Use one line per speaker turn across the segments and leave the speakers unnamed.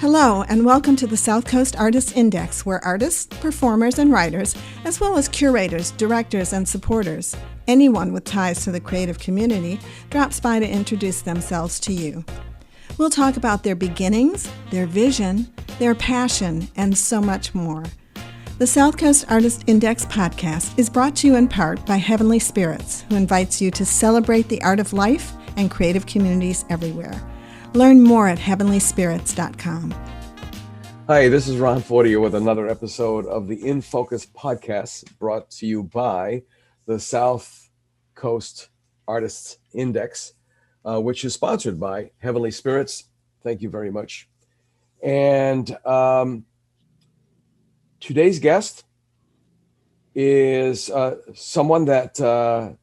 Hello, and welcome to the South Coast Artists Index, where artists, performers, and writers, as well as curators, directors, and supporters, anyone with ties to the creative community, drops by to introduce themselves to you. We'll talk about their beginnings, their vision, their passion, and so much more. The South Coast Artist Index podcast is brought to you in part by Heavenly Spirits, who invites you to celebrate the art of life and creative communities everywhere. Learn more at heavenlyspirits.com.
Hi, this is Ron Fortier with another episode of the In Focus podcast, brought to you by the South Coast Artists Index, which is sponsored by Heavenly Spirits. Thank you very much. And today's guest is someone that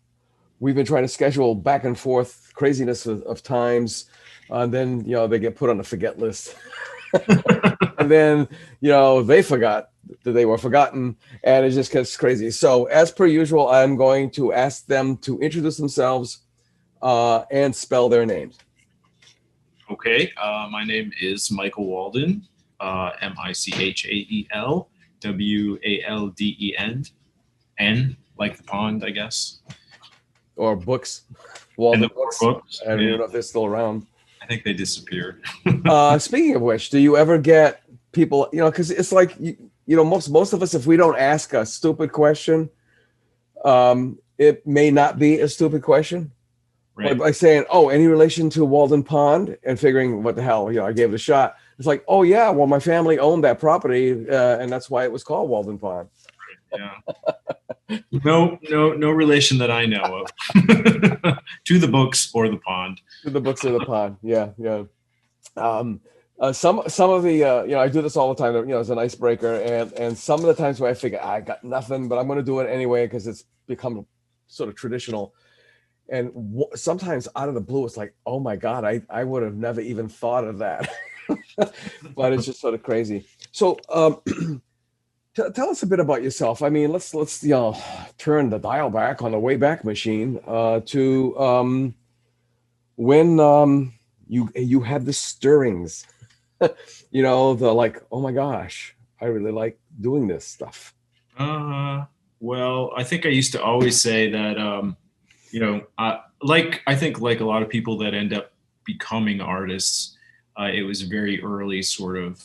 we've been trying to schedule back and forth, craziness of times. And then, they get put on the forget list. And then, they forgot that they were forgotten, and it just gets crazy. So as per usual, I'm going to ask them to introduce themselves and spell their names.
Okay. My name is Michael Walden, Michael Walden, N, like the pond, I guess.
Or books. Walden books. I don't know if they're still around.
I think they disappeared.
Speaking of which, do you ever get people, because it's like, most of us, if we don't ask a stupid question, it may not be a stupid question.
Right.
But by saying, oh, any relation to Walden Pond, and figuring, what the hell, I gave it a shot. It's like, oh yeah, well, my family owned that property, and that's why it was called Walden Pond.
Yeah. No relation that I know of to the books or the pond.
To the books or the pond. Yeah. Some of the I do this all the time. As an icebreaker, and some of the times where I figure I got nothing, but I'm going to do it anyway because it's become sort of traditional. And sometimes out of the blue, it's like, oh my God, I would have never even thought of that. But it's just sort of crazy. So. Tell us a bit about yourself. I mean, let's turn the dial back on the Wayback Machine to when you had the stirrings. The like, oh my gosh, I really like doing this stuff.
Well, I think I used to always say that I think like a lot of people that end up becoming artists, it was very early sort of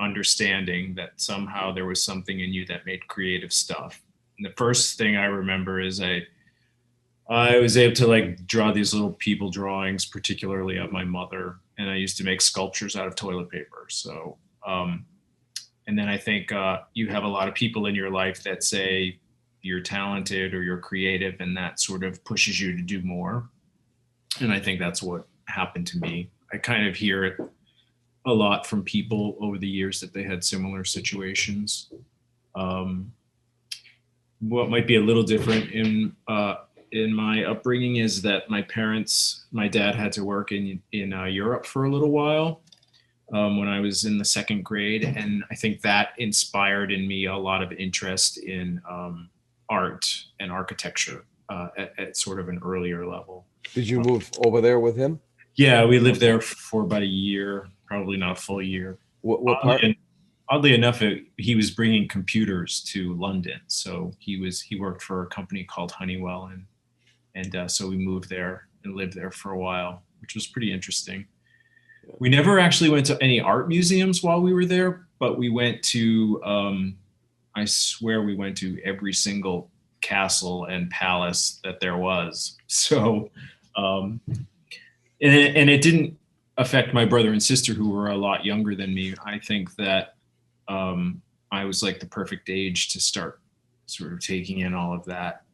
understanding that somehow there was something in you that made creative stuff. And the first thing I remember is I was able to draw these little people drawings, particularly of my mother. And I used to make sculptures out of toilet paper. So, and then I think you have a lot of people in your life that say you're talented or you're creative, and that sort of pushes you to do more. And I think that's what happened to me. I kind of hear it a lot from people over the years that they had similar situations. What might be a little different in my upbringing is that my dad had to work in Europe for a little while when I was in the second grade. And I think that inspired in me a lot of interest in art and architecture at sort of an earlier level.
Did you move over there with him?
Yeah, we lived there for about a year. Probably not a full year.
What part?
Oddly enough, he was bringing computers to London. So he worked for a company called Honeywell, and so we moved there and lived there for a while, which was pretty interesting. We never actually went to any art museums while we were there, but we went to, I swear we went to every single castle and palace that there was. So, and it didn't affect my brother and sister, who were a lot younger than me. I think that I was like the perfect age to start sort of taking in all of that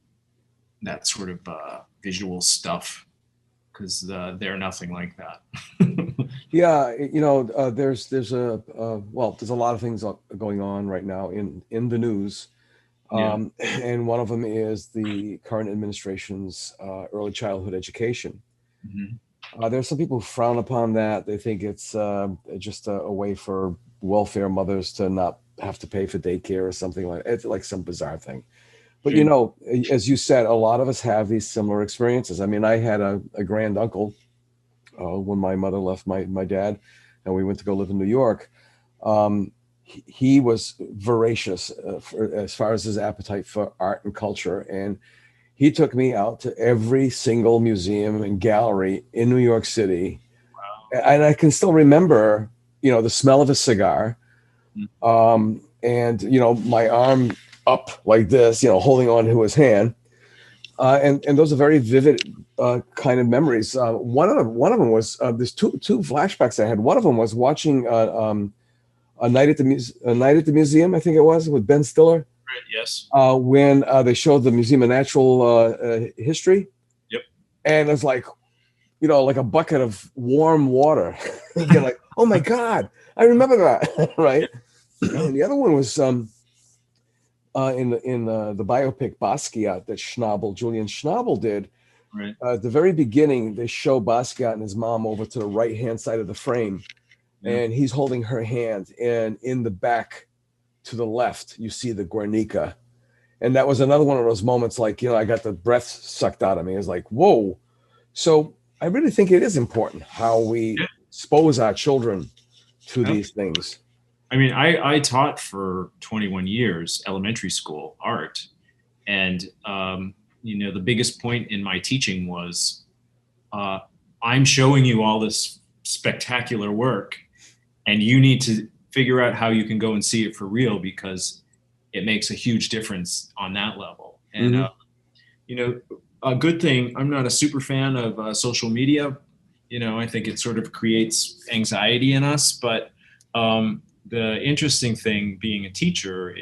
sort of visual stuff, because they're nothing like that.
Yeah, there's a lot of things going on right now in the news. And one of them is the current administration's early childhood education.
Mm-hmm.
There's some people who frown upon that. They think it's just a way for welfare mothers to not have to pay for daycare or something like that. It's like some bizarre thing. But, as you said, a lot of us have these similar experiences. I mean, I had a grand uncle when my mother left my dad. and we went to go live in New York. He was voracious as far as his appetite for art and culture. And he took me out to every single museum and gallery in New York City. Wow. And I can still remember, the smell of a cigar. And, my arm up like this, holding on to his hand. And those are very vivid kind of memories. One of them was, there's two flashbacks I had. One of them was watching a night at the museum, I think it was, with Ben Stiller.
Right, yes.
When they showed the Museum of Natural History.
Yep.
And it's like, like a bucket of warm water. You're like, oh my God, I remember that, right? And the other one was in the biopic Basquiat that Julian Schnabel did.
Right.
At the very beginning, they show Basquiat and his mom over to the right-hand side of the frame. Yeah. And he's holding her hand, and in the back to the left, you see the Guernica. And that was another one of those moments like, I got the breath sucked out of me. It's like, whoa. So I really think it is important how we expose our children to these things.
I mean, I taught for 21 years elementary school art. And, the biggest point in my teaching was I'm showing you all this spectacular work, and you need to figure out how you can go and see it for real, because it makes a huge difference on that level. And, a good thing, I'm not a super fan of social media. I think it sort of creates anxiety in us. But the interesting thing being a teacher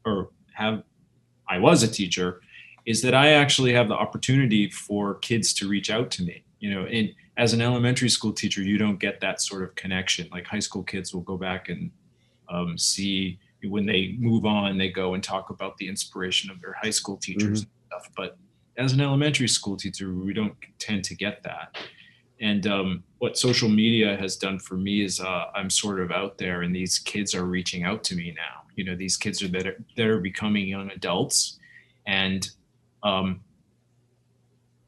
I was a teacher, is that I actually have the opportunity for kids to reach out to me. And as an elementary school teacher, you don't get that sort of connection. Like high school kids will go back and see, when they move on, they go and talk about the inspiration of their high school teachers and stuff. But as an elementary school teacher, we don't tend to get that. And what social media has done for me is I'm sort of out there, and these kids are reaching out to me now. These kids that are becoming young adults, and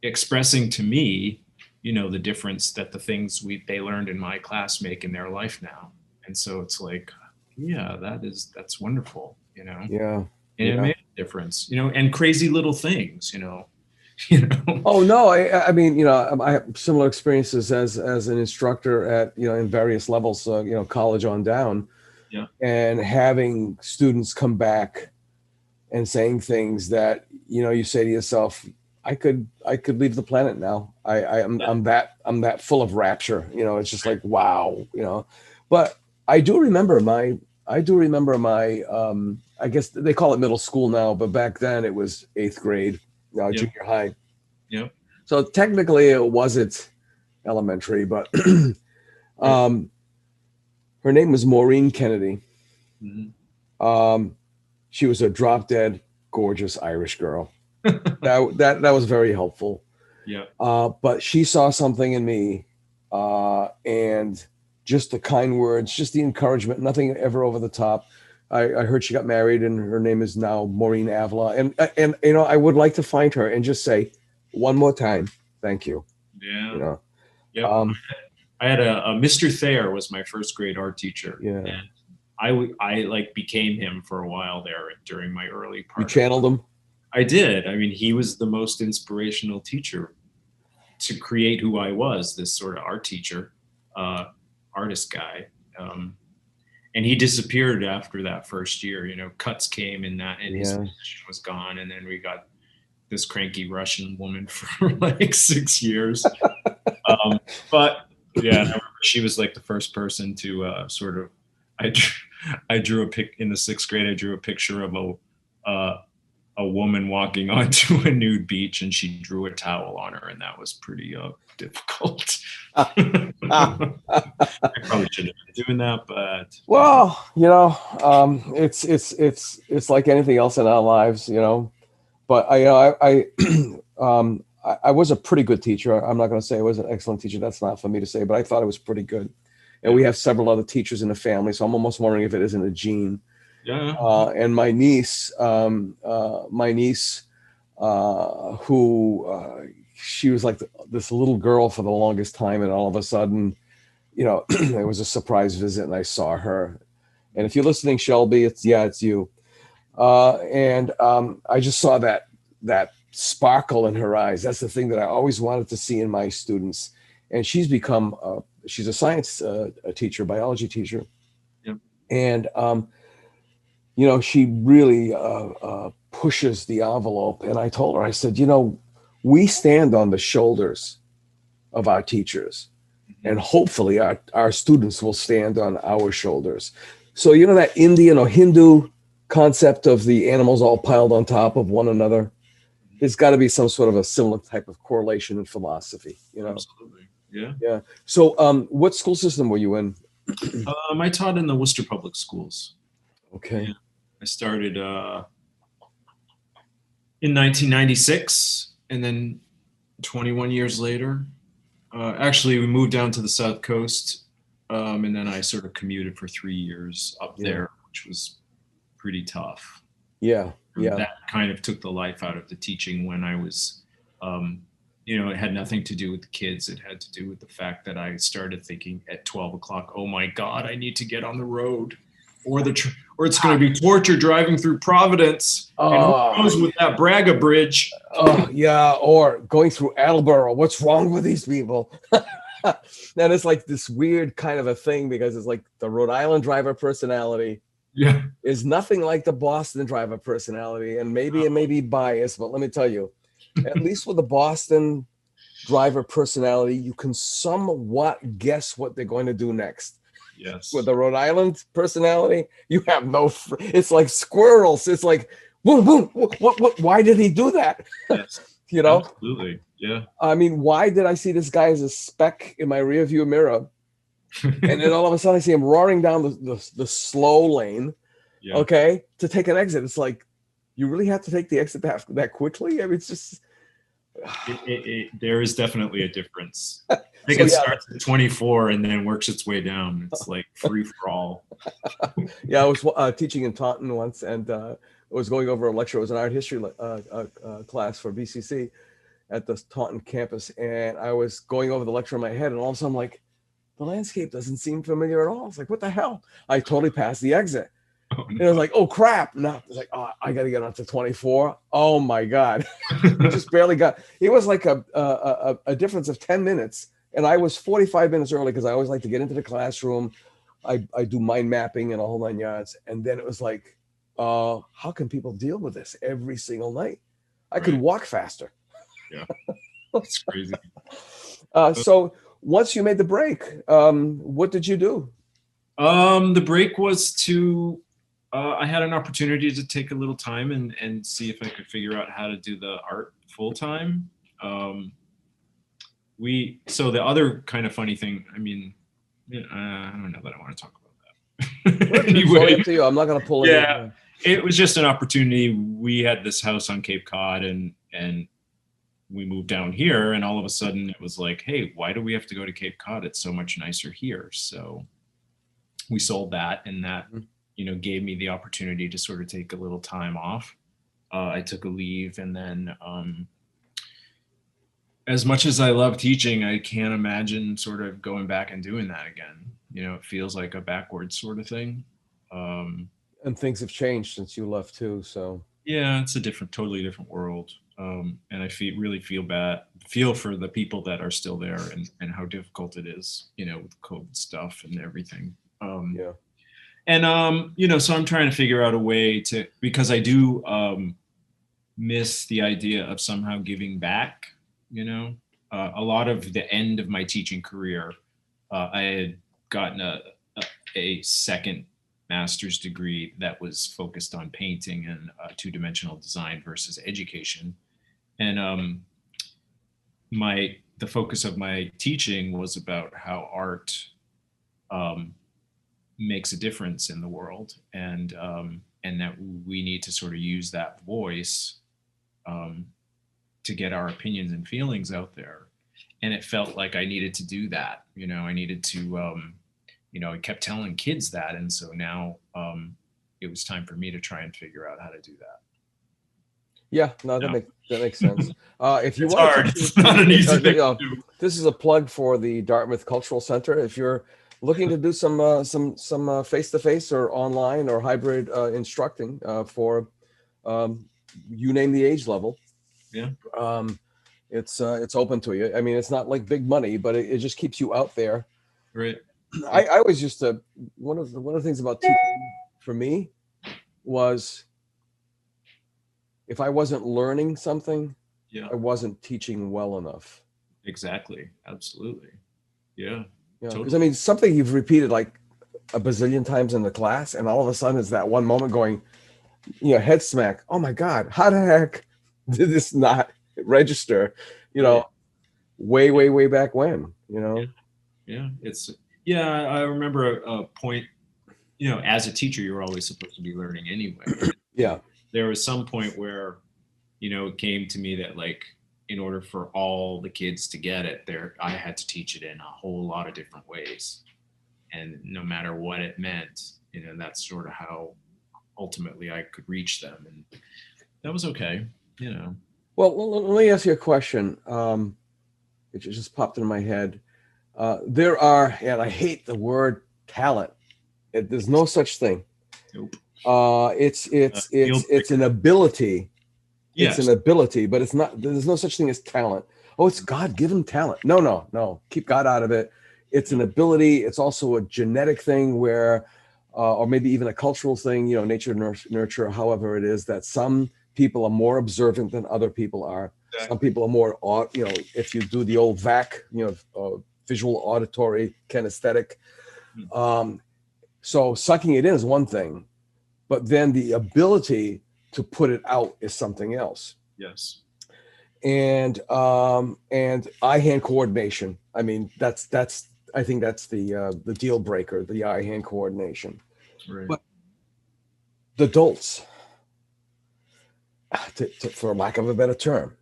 expressing to me, the difference that the things they learned in my class make in their life now. And so it's like, yeah, that's wonderful,
Yeah.
And it made a difference, and crazy little things,
Oh no, I mean, I have similar experiences as an instructor at, in various levels, college on down.
Yeah.
And having students come back and saying things that, you say to yourself, I could leave the planet now. I'm that full of rapture. It's just like, wow, But I do remember my I guess they call it middle school now, but back then it was 8th grade, junior high.
Yeah.
So technically it wasn't elementary, but her name was Maureen Kennedy. Mm-hmm. She was a drop dead gorgeous Irish girl. that was very helpful.
Yeah.
But she saw something in me, and just the kind words, just the encouragement, nothing ever over the top. I heard she got married, and her name is now Maureen Avila. And I would like to find her and just say one more time, thank you.
Yeah. Yeah. I had a Mr. Thayer was my first grade art teacher.
Yeah.
And I like became him for a while there during my early part.
You channeled him?
I did. I mean, he was the most inspirational teacher to create who I was, this sort of art teacher, artist guy. And he disappeared after that first year. Cuts came in that, and his position was gone. And then we got this cranky Russian woman for like 6 years. But yeah, I remember she was like the first person to sort of. I drew a pic in the 6th grade. I drew a picture of a woman walking onto a nude beach, and she drew a towel on her, and that was pretty difficult. I probably shouldn't have been doing that, but
well, it's like anything else in our lives, But I was a pretty good teacher. I'm not going to say I was an excellent teacher. That's not for me to say, but I thought it was pretty good. And we have several other teachers in the family, so I'm almost wondering if it isn't a gene.
Yeah.
And my niece, who she was like this little girl for the longest time, and all of a sudden, it was a surprise visit and I saw her. And if you're listening, Shelby, it's you. And I just saw that sparkle in her eyes. That's the thing that I always wanted to see in my students. And she's become she's a science a teacher, biology teacher.
Yep.
And she really pushes the envelope. And I told her, I said, we stand on the shoulders of our teachers, and hopefully our students will stand on our shoulders. So that Indian or Hindu concept of the animals all piled on top of one another, there's got to be some sort of a similar type of correlation in philosophy.
Absolutely. Yeah.
Yeah. So what school system were you in?
I taught in the Worcester Public Schools.
Okay.
Yeah. I started in 1996, and then 21 years later, actually we moved down to the South Coast, and then I sort of commuted for 3 years up there, which was pretty tough.
Yeah.
That kind of took the life out of the teaching when I was, it had nothing to do with the kids. It had to do with the fact that I started thinking at 12 o'clock, oh my God, I need to get on the road, or it's going to be torture driving through Providence. And who knows with that Braga Bridge.
Oh yeah. Or going through Attleboro. What's wrong with these people? And it's like this weird kind of a thing, because it's like the Rhode Island driver personality is nothing like the Boston driver personality. And maybe it may be biased, but let me tell you, at least with the Boston driver personality, you can somewhat guess what they're going to do next.
Yes.
With the Rhode Island personality, you have it's like squirrels. It's like, boom, boom. What? Why did he do that?
Yes. Absolutely. Yeah.
I mean, why did I see this guy as a speck in my rearview mirror? And then all of a sudden I see him roaring down the slow lane, okay, to take an exit. It's like, you really have to take the exit that quickly? I mean, it's just...
there is definitely a difference. I think it starts at 24 and then works its way down. It's like free for all.
Yeah, I was teaching in Taunton once, and I was going over a lecture. It was an art history class for BCC at the Taunton campus, and I was going over the lecture in my head, and all of a sudden I'm like, the landscape doesn't seem familiar at all. It's like, what the hell? I totally passed the exit. Oh, no. And I was like, oh crap. No, it's like, oh, I got to get on to 24. Oh my God. Just barely got, it was like a difference of 10 minutes. And I was 45 minutes early, because I always like to get into the classroom. I do mind mapping and a whole 9 yards. And then it was like, how can people deal with this every single night? I could walk faster.
Yeah, that's crazy.
So once you made the break, what did you do?
The break was to, I had an opportunity to take a little time and see if I could figure out how to do the art full time. So the other kind of funny thing, I mean, I don't know that I want to talk about that.
Anyway, up to you. I'm not going to pull it.
Yeah, it was just an opportunity. We had this house on Cape Cod, and we moved down here, and all of a sudden it was like, hey, why do we have to go to Cape Cod? It's so much nicer here. So we sold that, and that, gave me the opportunity to sort of take a little time off. I took a leave, and then as much as I love teaching, I can't imagine sort of going back and doing that again. It feels like a backwards sort of thing.
And things have changed since you left too. So
yeah, it's a totally different world. And I really feel for the people that are still there, and how difficult it is, with COVID stuff and everything. And, so I'm trying to figure out a way to, because I do miss the idea of somehow giving back, a lot of the end of my teaching career, I had gotten a second master's degree that was focused on painting and two-dimensional design versus education. And the focus of my teaching was about how art makes a difference in the world, and that we need to sort of use that voice to get our opinions and feelings out there. And it felt like I needed to do that. I needed to, I kept telling kids that. And so now it was time for me to try and figure out how to do that.
Yeah, no,
Yeah.
that makes sense. If you
It's
want
hard.
to,
It's not an easy thing to do.
this is a plug for the Dartmouth Cultural Center. If you're looking to do some face-to-face or online or hybrid instructing for you name the age level,
Yeah.
it's open to you. I mean, it's not like big money, but it just keeps you out there.
Right.
I always used to one of the things about teaching for me was if I wasn't learning something,
Yeah.
I wasn't teaching well enough.
Exactly. Absolutely. Yeah.
Because
Totally.
I mean, something you've repeated like a bazillion times in the class, and all of a sudden it's that one moment going, head smack. Oh my God, how the heck did this not register?
Right.
Way back when.
Yeah. I remember a point. As a teacher, you're always supposed to be learning anyway.
Yeah.
There was some point where, it came to me that like, in order for all the kids to get it there, I had to teach it in a whole lot of different ways. And no matter what it meant, that's sort of how ultimately I could reach them. And that was okay,
Well, let me ask you a question. It just popped in my head. There are, and I hate the word talent. There's no such thing.
Nope.
It's an ability.
Yes.
It's an ability, but it's not. There's no such thing as talent. Oh, it's God-given talent. No. Keep God out of it. It's an ability. It's also a genetic thing where, or maybe even a cultural thing. Nature, nurture, however it is that some people are more observant than other people are. Exactly. Some people are more, if you do the old VAC, visual, auditory, kinesthetic. So sucking it in is one thing, but then the ability to put it out is something else.
Yes.
And eye-hand coordination. I mean, I think that's the deal breaker, the eye-hand coordination.
Right.
But the adults, for lack of a better term,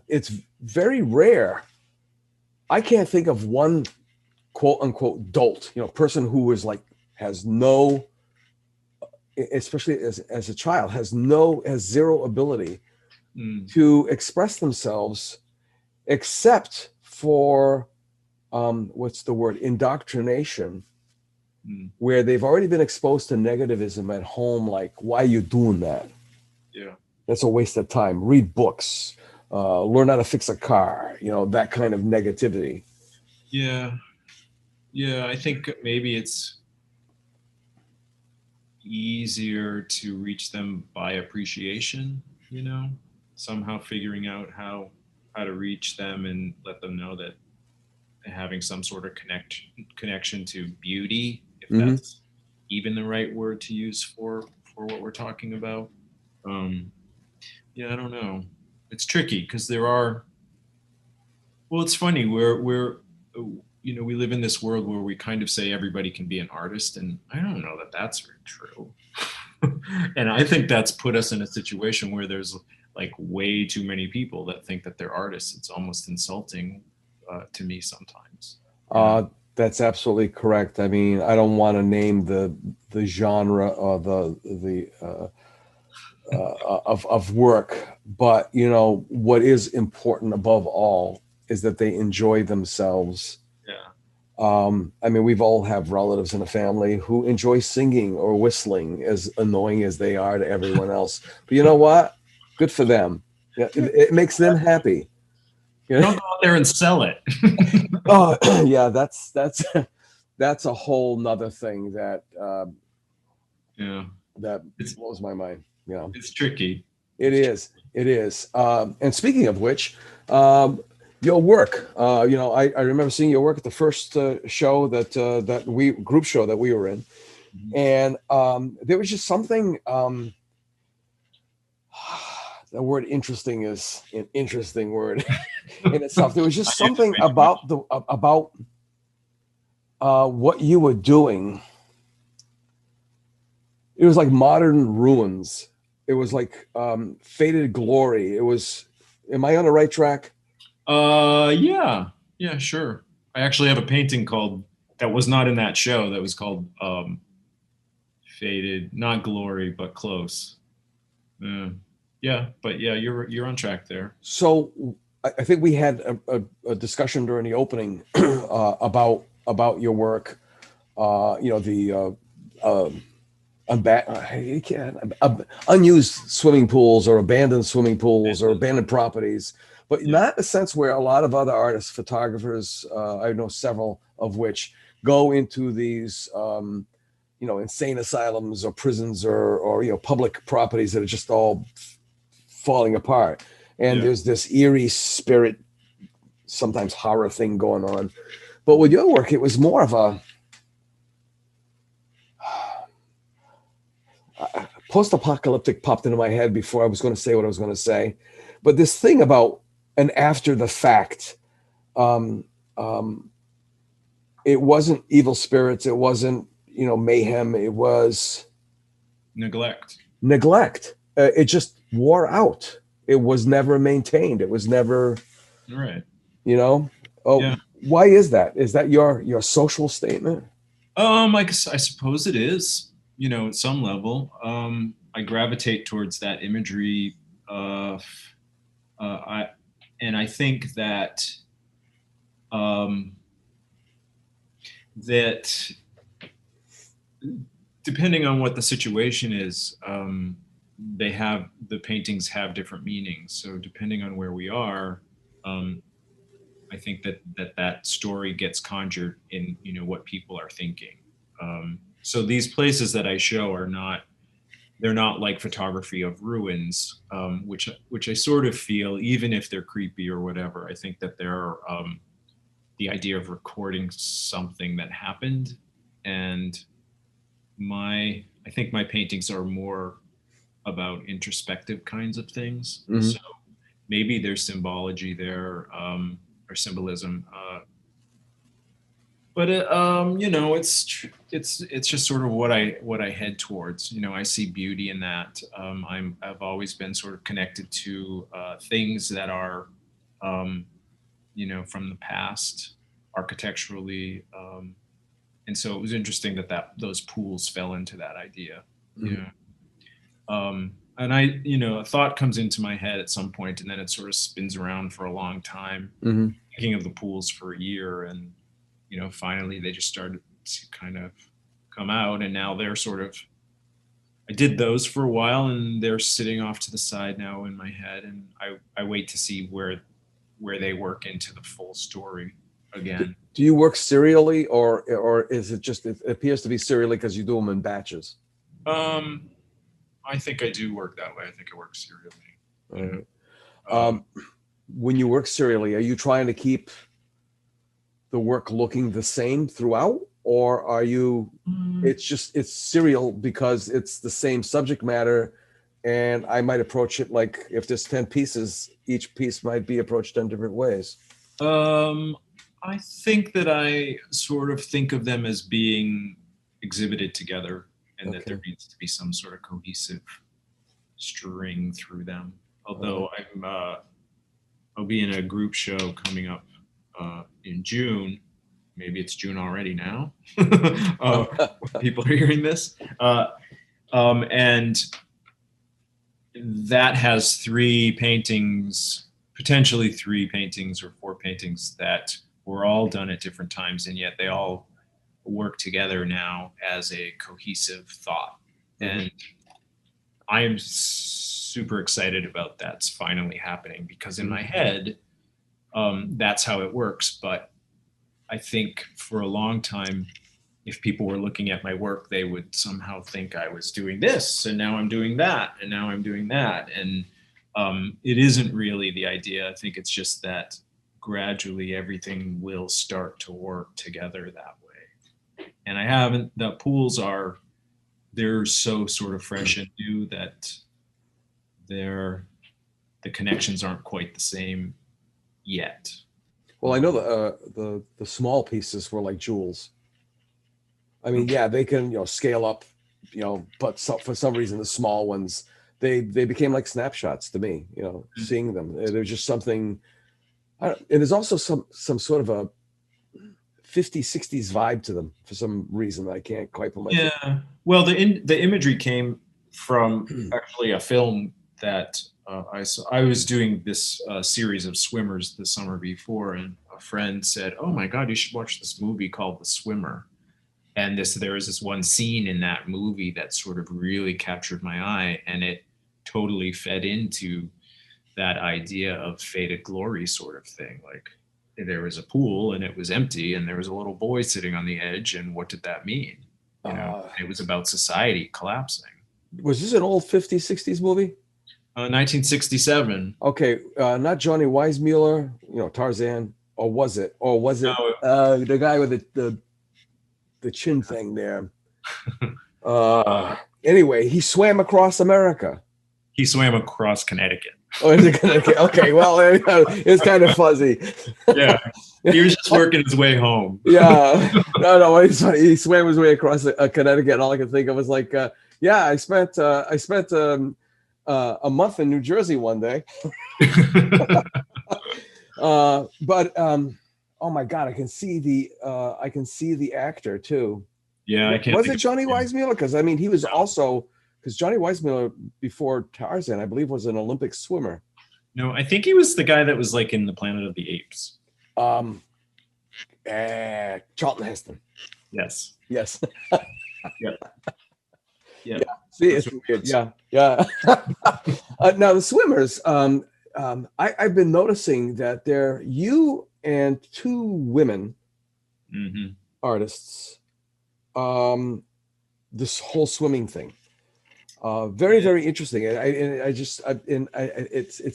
it's very rare. I can't think of one quote unquote dolt, person who is like, has no, especially as a child, has zero ability to express themselves except for what's the word, indoctrination, where they've already been exposed to negativism at home, like, why are you doing that?
Yeah,
that's a waste of time. Read books, learn how to fix a car, that kind of negativity.
Yeah, I think maybe it's easier to reach them by appreciation, somehow figuring out how to reach them and let them know that they're having some sort of connection to beauty, if that's even the right word to use for what we're talking about. I don't know. It's tricky because it's funny. We're we live in this world where we kind of say everybody can be an artist, and I don't know that that's very true. And I think that's put us in a situation where there's like way too many people that think that they're artists. It's almost insulting to me sometimes.
That's absolutely correct. I mean, I don't want to name the genre or the of work, but what is important above all is that they enjoy themselves. I mean, we've all have relatives in the family who enjoy singing or whistling, as annoying as they are to everyone else. But you know what? Good for them. Yeah, it makes them happy.
Don't go out there and sell it.
Oh, yeah, that's a whole nother thing that that blows my mind.
It's tricky.
It is. And speaking of which, your work, I remember seeing your work at the first show group show that we were in. And there was just something, the word interesting is an interesting word in itself. There was just something about what you were doing. It was like modern ruins. It was like faded glory. It was, am I on the right track?
Yeah, sure. I actually have a painting that was not in that show, that was called Faded, not Glory, but close. Yeah, but yeah, you're on track there.
So I think we had a discussion during the opening about your work. Unused swimming pools or abandoned swimming pools or abandoned properties, but not in a sense where a lot of other artists, photographers, I know several of which go into these, insane asylums or prisons or public properties that are just all falling apart. And there's this eerie spirit, sometimes horror thing going on. But with your work, it was more of a post-apocalyptic popped into my head before I was going to say what I was going to say. But this thing about an after the fact, it wasn't evil spirits. It wasn't, mayhem. It was
neglect.
It just wore out. It was never maintained. It was never,
right.
Why is that? Is that your social statement?
I suppose it is. At some level, I gravitate towards that imagery. I think that that depending on what the situation is, the paintings have different meanings. So depending on where we are, I think that story gets conjured in what people are thinking. So these places that I show they're not like photography of ruins, which I sort of feel, even if they're creepy or whatever, I think that they're the idea of recording something that happened. And I think my paintings are more about introspective kinds of things. Mm-hmm. So maybe there's symbology there, or symbolism. But it's just sort of what I head towards. I see beauty in that. I've always been sort of connected to things that are, from the past, architecturally, and so it was interesting that those pools fell into that idea. Mm-hmm. And a thought comes into my head at some point, and then it sort of spins around for a long time, mm-hmm. thinking of the pools for a year, and finally they just started to kind of come out, and now they're sort of, I did those for a while, and they're sitting off to the side now in my head, and I wait to see where they work into the full story again.
Do you work serially, or is it just, it appears to be serially because you do them in batches?
I think I do work that way. I think I work serially.
Right. When you work serially, are you trying to keep the work looking the same throughout, or are you, it's serial because it's the same subject matter, and I might approach it like, if there's 10 pieces, each piece might be approached in different ways?
I think that I sort of think of them as being exhibited together, and that there needs to be some sort of cohesive string through them. Although I'll be in a group show coming up in June. Maybe it's June already now. People are hearing this. And that has potentially three paintings or four paintings that were all done at different times, and yet they all work together now as a cohesive thought. And I am super excited about that's finally happening, because in my head, that's how it works. But I think for a long time, if people were looking at my work, they would somehow think I was doing this, and now I'm doing that, and now I'm doing that. And it isn't really the idea. I think it's just that gradually everything will start to work together that way. And the pools they're so sort of fresh and new that the connections aren't quite the same yet.
Well, I know the small pieces were like jewels. I mean, yeah, they can scale up, but for some reason the small ones, they became like snapshots to me. Seeing them, there's just something. And there's also some sort of a 50s, 60s vibe to them for some reason that I can't quite put my
Well, the imagery came from actually a film that I was doing this series of swimmers the summer before, and a friend said, "Oh my God, you should watch this movie called The Swimmer." And there was this one scene in that movie that sort of really captured my eye, and it totally fed into that idea of fated glory sort of thing. Like, there was a pool and it was empty, and there was a little boy sitting on the edge, and what did that mean? It was about society collapsing.
Was this an old 50s, 60s movie?
1967.
Okay, not Johnny Weissmuller, Tarzan, or was it? No. The guy with the chin thing there? Anyway, he swam across America.
He swam across Connecticut.
Oh, is it Connecticut? Okay, well, it's kind of fuzzy.
Yeah, he was just working his way home.
Yeah, no, he swam his way across Connecticut, and all I could think of was like, I spent a month in New Jersey one day. But oh my God, I can see the actor too.
Yeah, I can't.
Was it Johnny Weissmuller? Because I mean, he was also, because Johnny Weissmuller before Tarzan, I believe, was an Olympic swimmer.
No, I think he was the guy that was like in the Planet of the Apes.
Charlton Heston.
Yes.
Yes.
Yeah.
Yeah. See, it's weird. Yeah. Now the swimmers, I've been noticing that they're you and two women artists. This whole swimming thing, very, very interesting. It's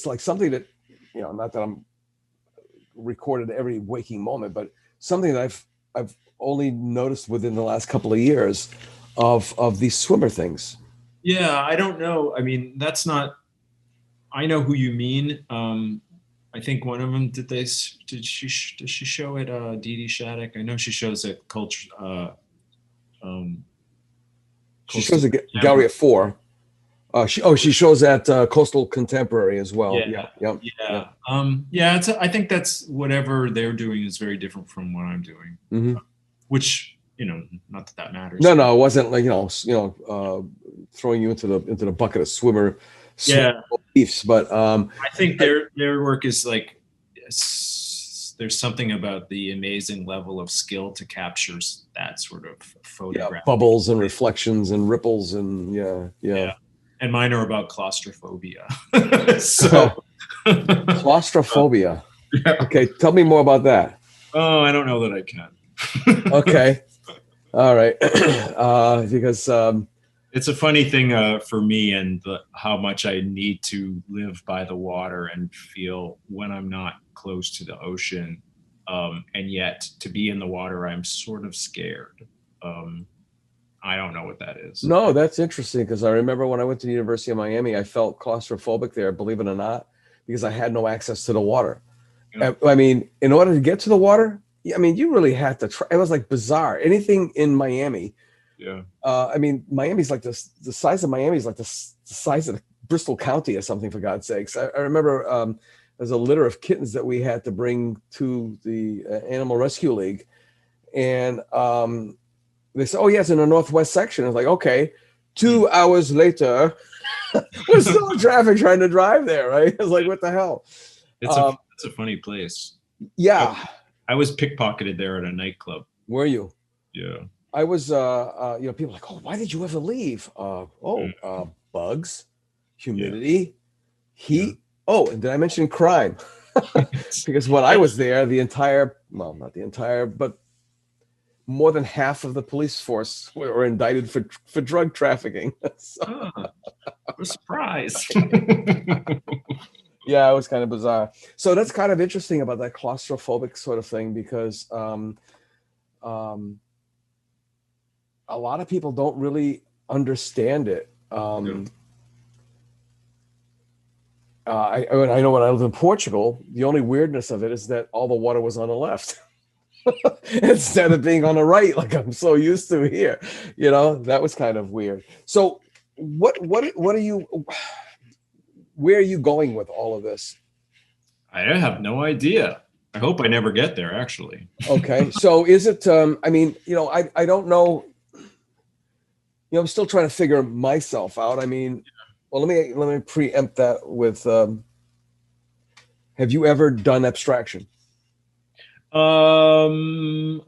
like something that, not that I'm recorded every waking moment, but something that I've only noticed within the last couple of years of these swimmer things.
Yeah, I don't know. I mean, that's not. I know who you mean. I think one of them does she show at Dee Dee Shattuck? I know she shows at Culture.
She shows at Gallery at 4. She shows at Coastal Contemporary as well. Yeah.
I think that's whatever they're doing is very different from what I'm doing, which not that matters.
No, it wasn't like throwing you into the bucket of swimmer. Beliefs, but
I think their work is like there's something about the amazing level of skill to capture that sort of photograph.
Bubbles and reflections and ripples and yeah.
And mine are about claustrophobia. So
claustrophobia. Yeah. Okay, tell me more about that.
Oh, I don't know that I can.
Okay. All right. Because
it's a funny thing for me, and how much I need to live by the water and feel when I'm not close to the ocean. And yet to be in the water, I'm sort of scared. I don't know what that is.
No, that's interesting, because I remember when I went to the University of Miami, I felt claustrophobic there, believe it or not, because I had no access to the water. Yeah. I mean, in order to get to the water, I mean, you really had to try. It was like bizarre. Anything in Miami.
Yeah.
I mean, Miami's like the size of Miami is like the size of Bristol County or something, for God's sakes. I remember there's a litter of kittens that we had to bring to the Animal Rescue League. And they said, oh, yes, in the northwest section. I was like, okay. 2 hours later, we're still in traffic trying to drive there, right? It's like, what the hell?
It's a funny place.
Yeah.
I was pickpocketed there at a nightclub.
Were you?
Yeah.
I was, people are like, oh, why did you ever leave? Bugs, humidity, heat. Yeah. Oh, and did I mention crime? Because when I was there, not the entire, but more than half of the police force were indicted for drug trafficking. So.
I'm surprised.
Yeah, it was kind of bizarre. So that's kind of interesting about that claustrophobic sort of thing, because a lot of people don't really understand it. I know when I lived in Portugal, the only weirdness of it is that all the water was on the left instead of being on the right, like I'm so used to here. That was kind of weird. So what are you, where are you going with all of this?
I have no idea. I hope I never get there, actually.
Okay. So is it, I don't know. I'm still trying to figure myself out. I mean, Well, let me preempt that with, have you ever done abstraction?
Um,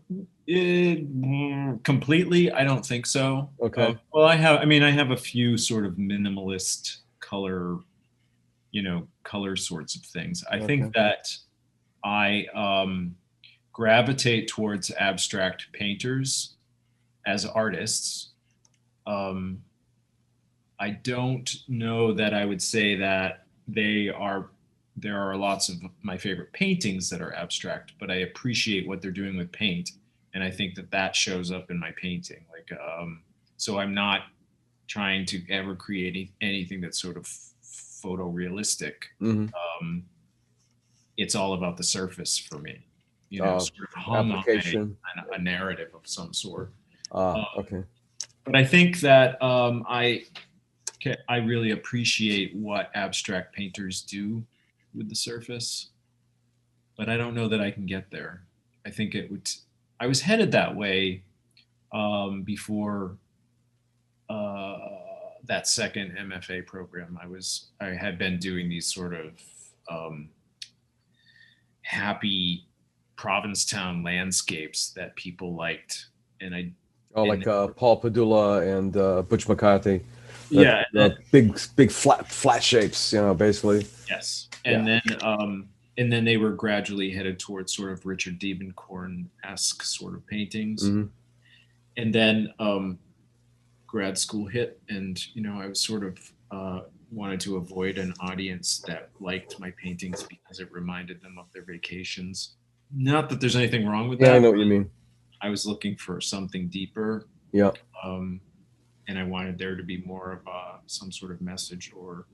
Completely, I don't think so.
Okay.
Well, I mean, I have a few sort of minimalist color, color sorts of things. I
Okay.
think that I gravitate towards abstract painters as artists. Um, I don't know that I would say that there are lots of my favorite paintings that are abstract, but I appreciate what they're doing with paint. And I think that that shows up in my painting. So I'm not trying to ever create anything that's sort of photorealistic.
Hmm.
Um, it's all about the surface for me,
Uh,
sort of hung on
application.
a narrative of some sort.
Okay.
But I think that I really appreciate what abstract painters do with the surface, but I don't know that I can get there. I think it would. I was headed that way before uh, that second M.F.A. program. I had been doing these sort of um, happy Provincetown landscapes that people liked, and I
Oh,
and
like Paul Padula and Butch McCarthy.
yeah,
The big flat shapes, basically.
yes,
Yeah.
and then they were gradually headed towards sort of Richard Diebenkorn-esque sort of paintings,
Hmm.
and then grad school hit, and I was sort of wanted to avoid an audience that liked my paintings because it reminded them of their vacations. Not that there's anything wrong with
Yeah, I
that.
know what you mean.
I was looking for something deeper,
Yeah.
um, and I wanted there to be more of some sort of message or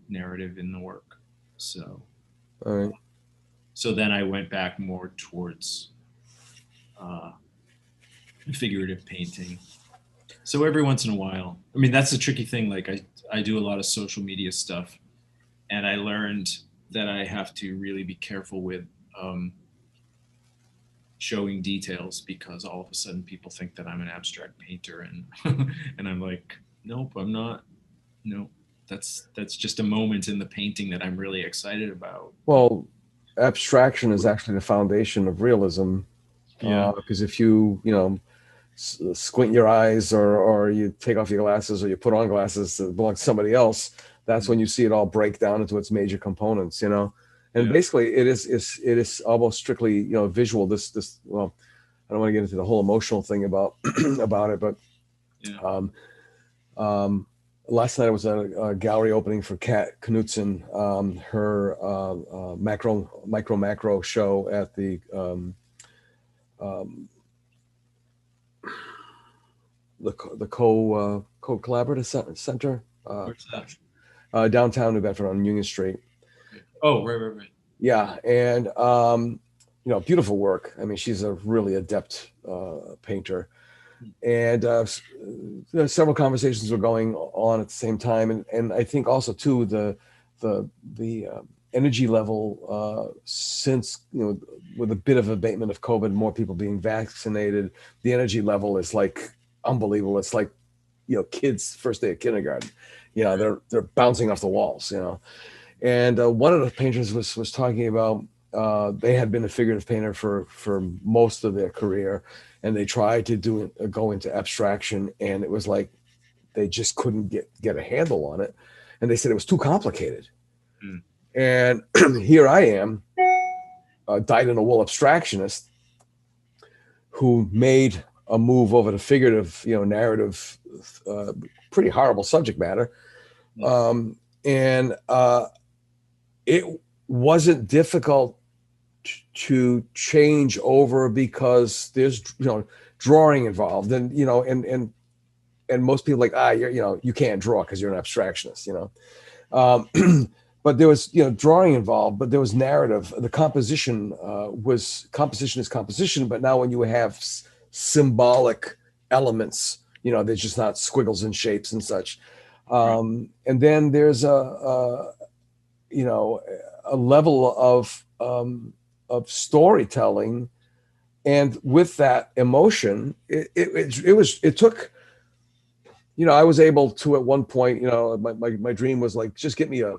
narrative in the work. So,
All right.
so then I went back more towards uh, figurative painting. So every once in a while, I mean, that's the tricky thing. Like I do a lot of social media stuff, and I learned that I have to really be careful with um, showing details because all of a sudden people think that I'm an abstract painter, and and I'm like, nope, I'm not. Nope, that's just a moment in the painting that I'm really excited about.
Well, abstraction is actually the foundation of realism,
Yeah,
because if you squint your eyes, or you take off your glasses, or you put on glasses that belong to somebody else, that's when you see it all break down into its major components. And
yeah,
basically it is almost strictly visual. This well, I don't want to get into the whole emotional thing about about it, but
yeah.
um, um, last night I was at a gallery opening for Kat Knudsen, her macro show at the um, the co collaborative center,
Where's that?
gosh, downtown New Bedford on Union Street.
Okay. Oh, right.
Yeah, and beautiful work. I mean, she's a really adept painter, and several conversations were going on at the same time, and I think also too the energy level, since with a bit of abatement of COVID, more people being vaccinated, the energy level is like unbelievable. It's like kids first day of kindergarten. They're bouncing off the walls. And one of the painters was talking about, they had been a figurative painter for most of their career, and they tried to go into abstraction, and it was like they just couldn't get a handle on it, and they said it was too complicated.
Mm.
And here I am, a dyed-in-the-wool abstractionist who made a move over to figurative, narrative, pretty horrible subject matter, and it wasn't difficult to change over because there's drawing involved, and most people like, you can't draw because you're an abstractionist. But there was drawing involved, but there was narrative. The composition composition is composition, but now when you have symbolic elements, they're just not squiggles and shapes and such. And then there's a level of storytelling, and with that emotion, it took I was able to, at one point, my dream was like, just get me a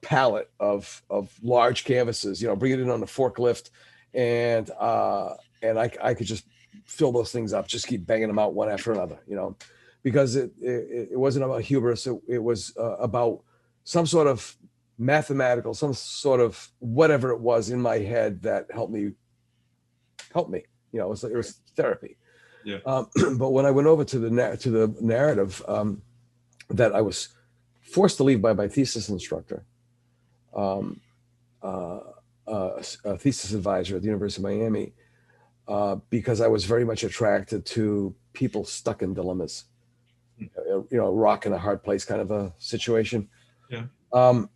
pallet of large canvases, bring it in on a forklift, and I could just fill those things up, just keep banging them out one after another, because it wasn't about hubris. It was about some sort of mathematical, some sort of whatever it was in my head that helped me. It was therapy.
Yeah.
But when I went over to the narrative that I was forced to leave by my thesis instructor, a thesis advisor at the University of Miami, because I was very much attracted to people stuck in dilemmas, rock in a hard place kind of a situation.
Yeah.
And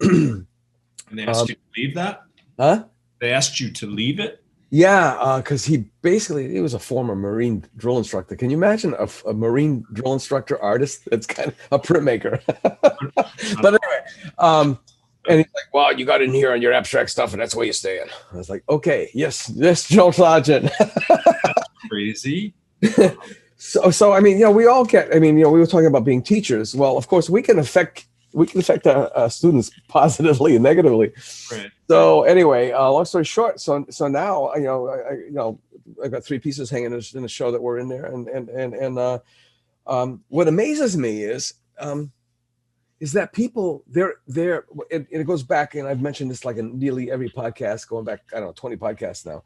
they asked you to leave that?
Huh?
They asked you to leave it?
Yeah, because he was a former Marine drill instructor. Can you imagine a Marine drill instructor artist? That's kind of a printmaker. But anyway, and he's like, well, you got in here on your abstract stuff, and that's where you stay in. I was like, okay, yes, Joe Sargent.
Crazy.
So I mean, we all get. I mean, we were talking about being teachers. Well, of course, we can affect our students positively and negatively. Right. So anyway, long story short, so now I got 3 pieces hanging in the show that were in there, and what amazes me is that people they're and it goes back, and I've mentioned this like in nearly every podcast, going back 20 podcasts now.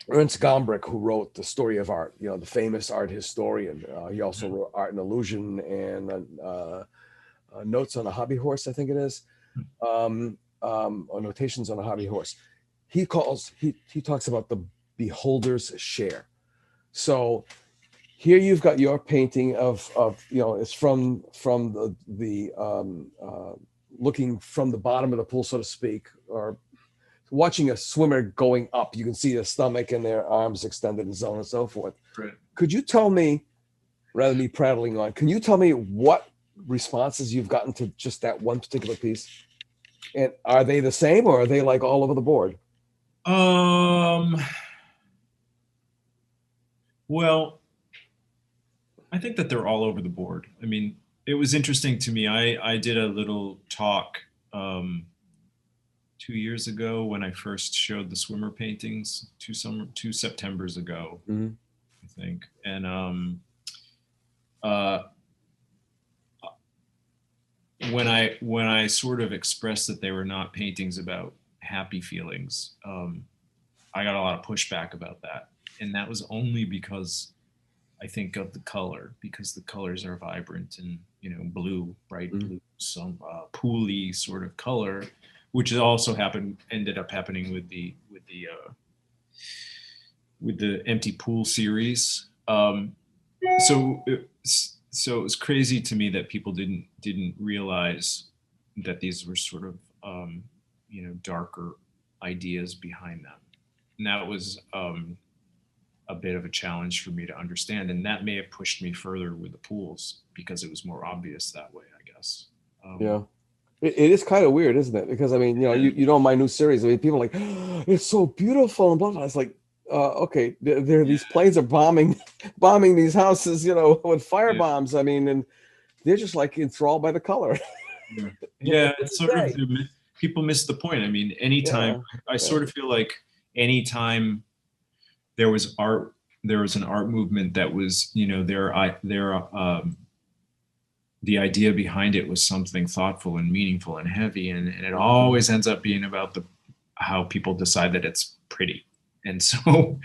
Ernst Gombrich, who wrote The Story of Art, the famous art historian. He also wrote Art and Illusion and Notes on a Hobby Horse, I think it is, or Notations on a Hobby Horse. He talks about the beholder's share. So here you've got your painting of it's from the looking from the bottom of the pool, so to speak, or watching a swimmer going up. You can see their stomach and their arms extended and so on and so forth.
Right.
Could you tell me, rather than me prattling on, can you tell me what responses you've gotten to just that one particular piece? And are they the same, or are they like all over the board?
Well, I think that they're all over the board. I mean, it was interesting to me. I did a little talk 2 years ago when I first showed the swimmer paintings, 2 Septembers ago, I think. And when I sort of expressed that they were not paintings about happy feelings, I got a lot of pushback about that. And that was only because I think of the color, because the colors are vibrant and, blue, bright blue, some pooly sort of color, which also ended up happening with the Empty Pool series. So it was crazy to me that people didn't realize that these were sort of darker ideas behind them, and that was a bit of a challenge for me to understand, and that may have pushed me further with the pools because it was more obvious that way, I guess.
Yeah. It is kind of weird, isn't it? Because I mean, my new series. I mean, people are like, oh, it's so beautiful and blah blah. It's like, okay, there these planes are bombing these houses, with fire bombs. I mean, and they're just like enthralled by the color.
Yeah, it's sort of people miss the point. I mean, anytime I sort of feel like anytime there was an art movement that was, the idea behind it was something thoughtful and meaningful and heavy, and it always ends up being about how people decide that it's pretty, and so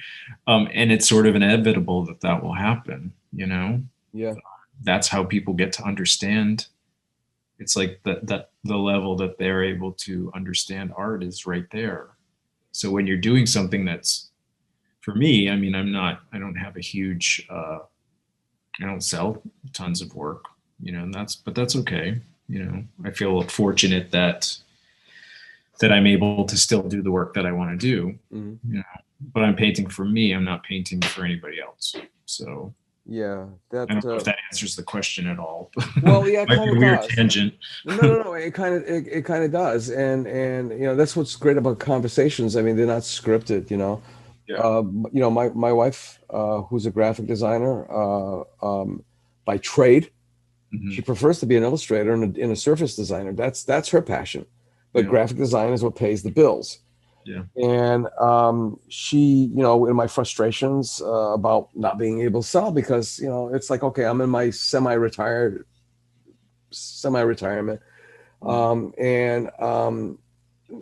and it's sort of inevitable that will happen. That's how people get to understand. It's like the level that they're able to understand art is right there. So when you're doing something that's, for me, I mean, I don't have a huge I don't sell tons of work. But that's okay. I feel fortunate that I'm able to still do the work that I want to do. But I'm painting for me. I'm not painting for anybody else. So
yeah,
I don't know if that answers the question at all.
Well, yeah, it kind of
weird
does.
Tangent.
No, it kind of does, and that's what's great about conversations. I mean, they're not scripted.
Yeah.
You know, my wife, who's a graphic designer by trade,
Hmm.
she prefers to be an illustrator and a surface designer. That's her passion. But
Yeah.
graphic design is what pays the bills.
Yeah.
And she, you know, in my frustrations about not being able to sell, because, you know, it's like, okay, I'm in my semi-retirement, and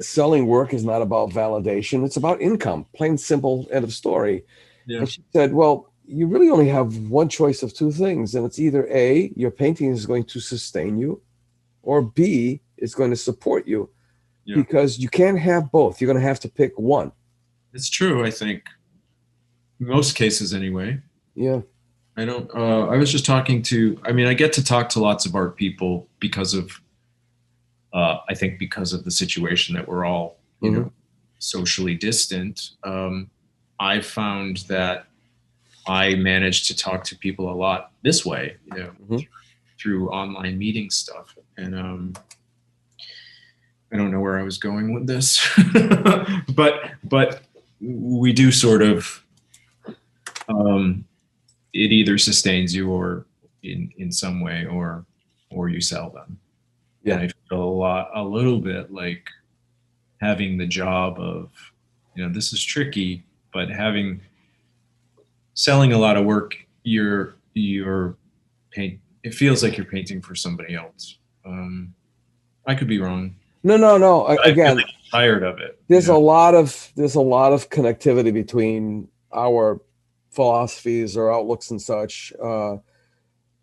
selling work is not about validation. It's about income, plain simple, end of story.
Yeah.
And she said, well, you really only have one choice of two things. And it's either A, your painting is going to sustain you, or B, it's going to support you,
Yeah.
because you can't have both. You're going to have to pick one.
It's true. I think most cases anyway.
Yeah.
I don't, I was just talking to, I mean, I get to talk to lots of art people because of, I think because of the situation that we're all, you
Mhm.
know, socially distant. I found that I managed to talk to people a lot this way, you know,
Mhm.
through online meeting stuff. And I don't know where I was going with this, but we do sort of, it either sustains you or in some way, or you sell them. And
Yeah.
I feel a little bit like having the job of, you know, this is tricky, but selling a lot of work, you're paint. It feels like you're painting for somebody else. I could be wrong.
No.
I feel
Again,
like I'm tired of it. You
there's
know?
a lot of connectivity between our philosophies or outlooks and such.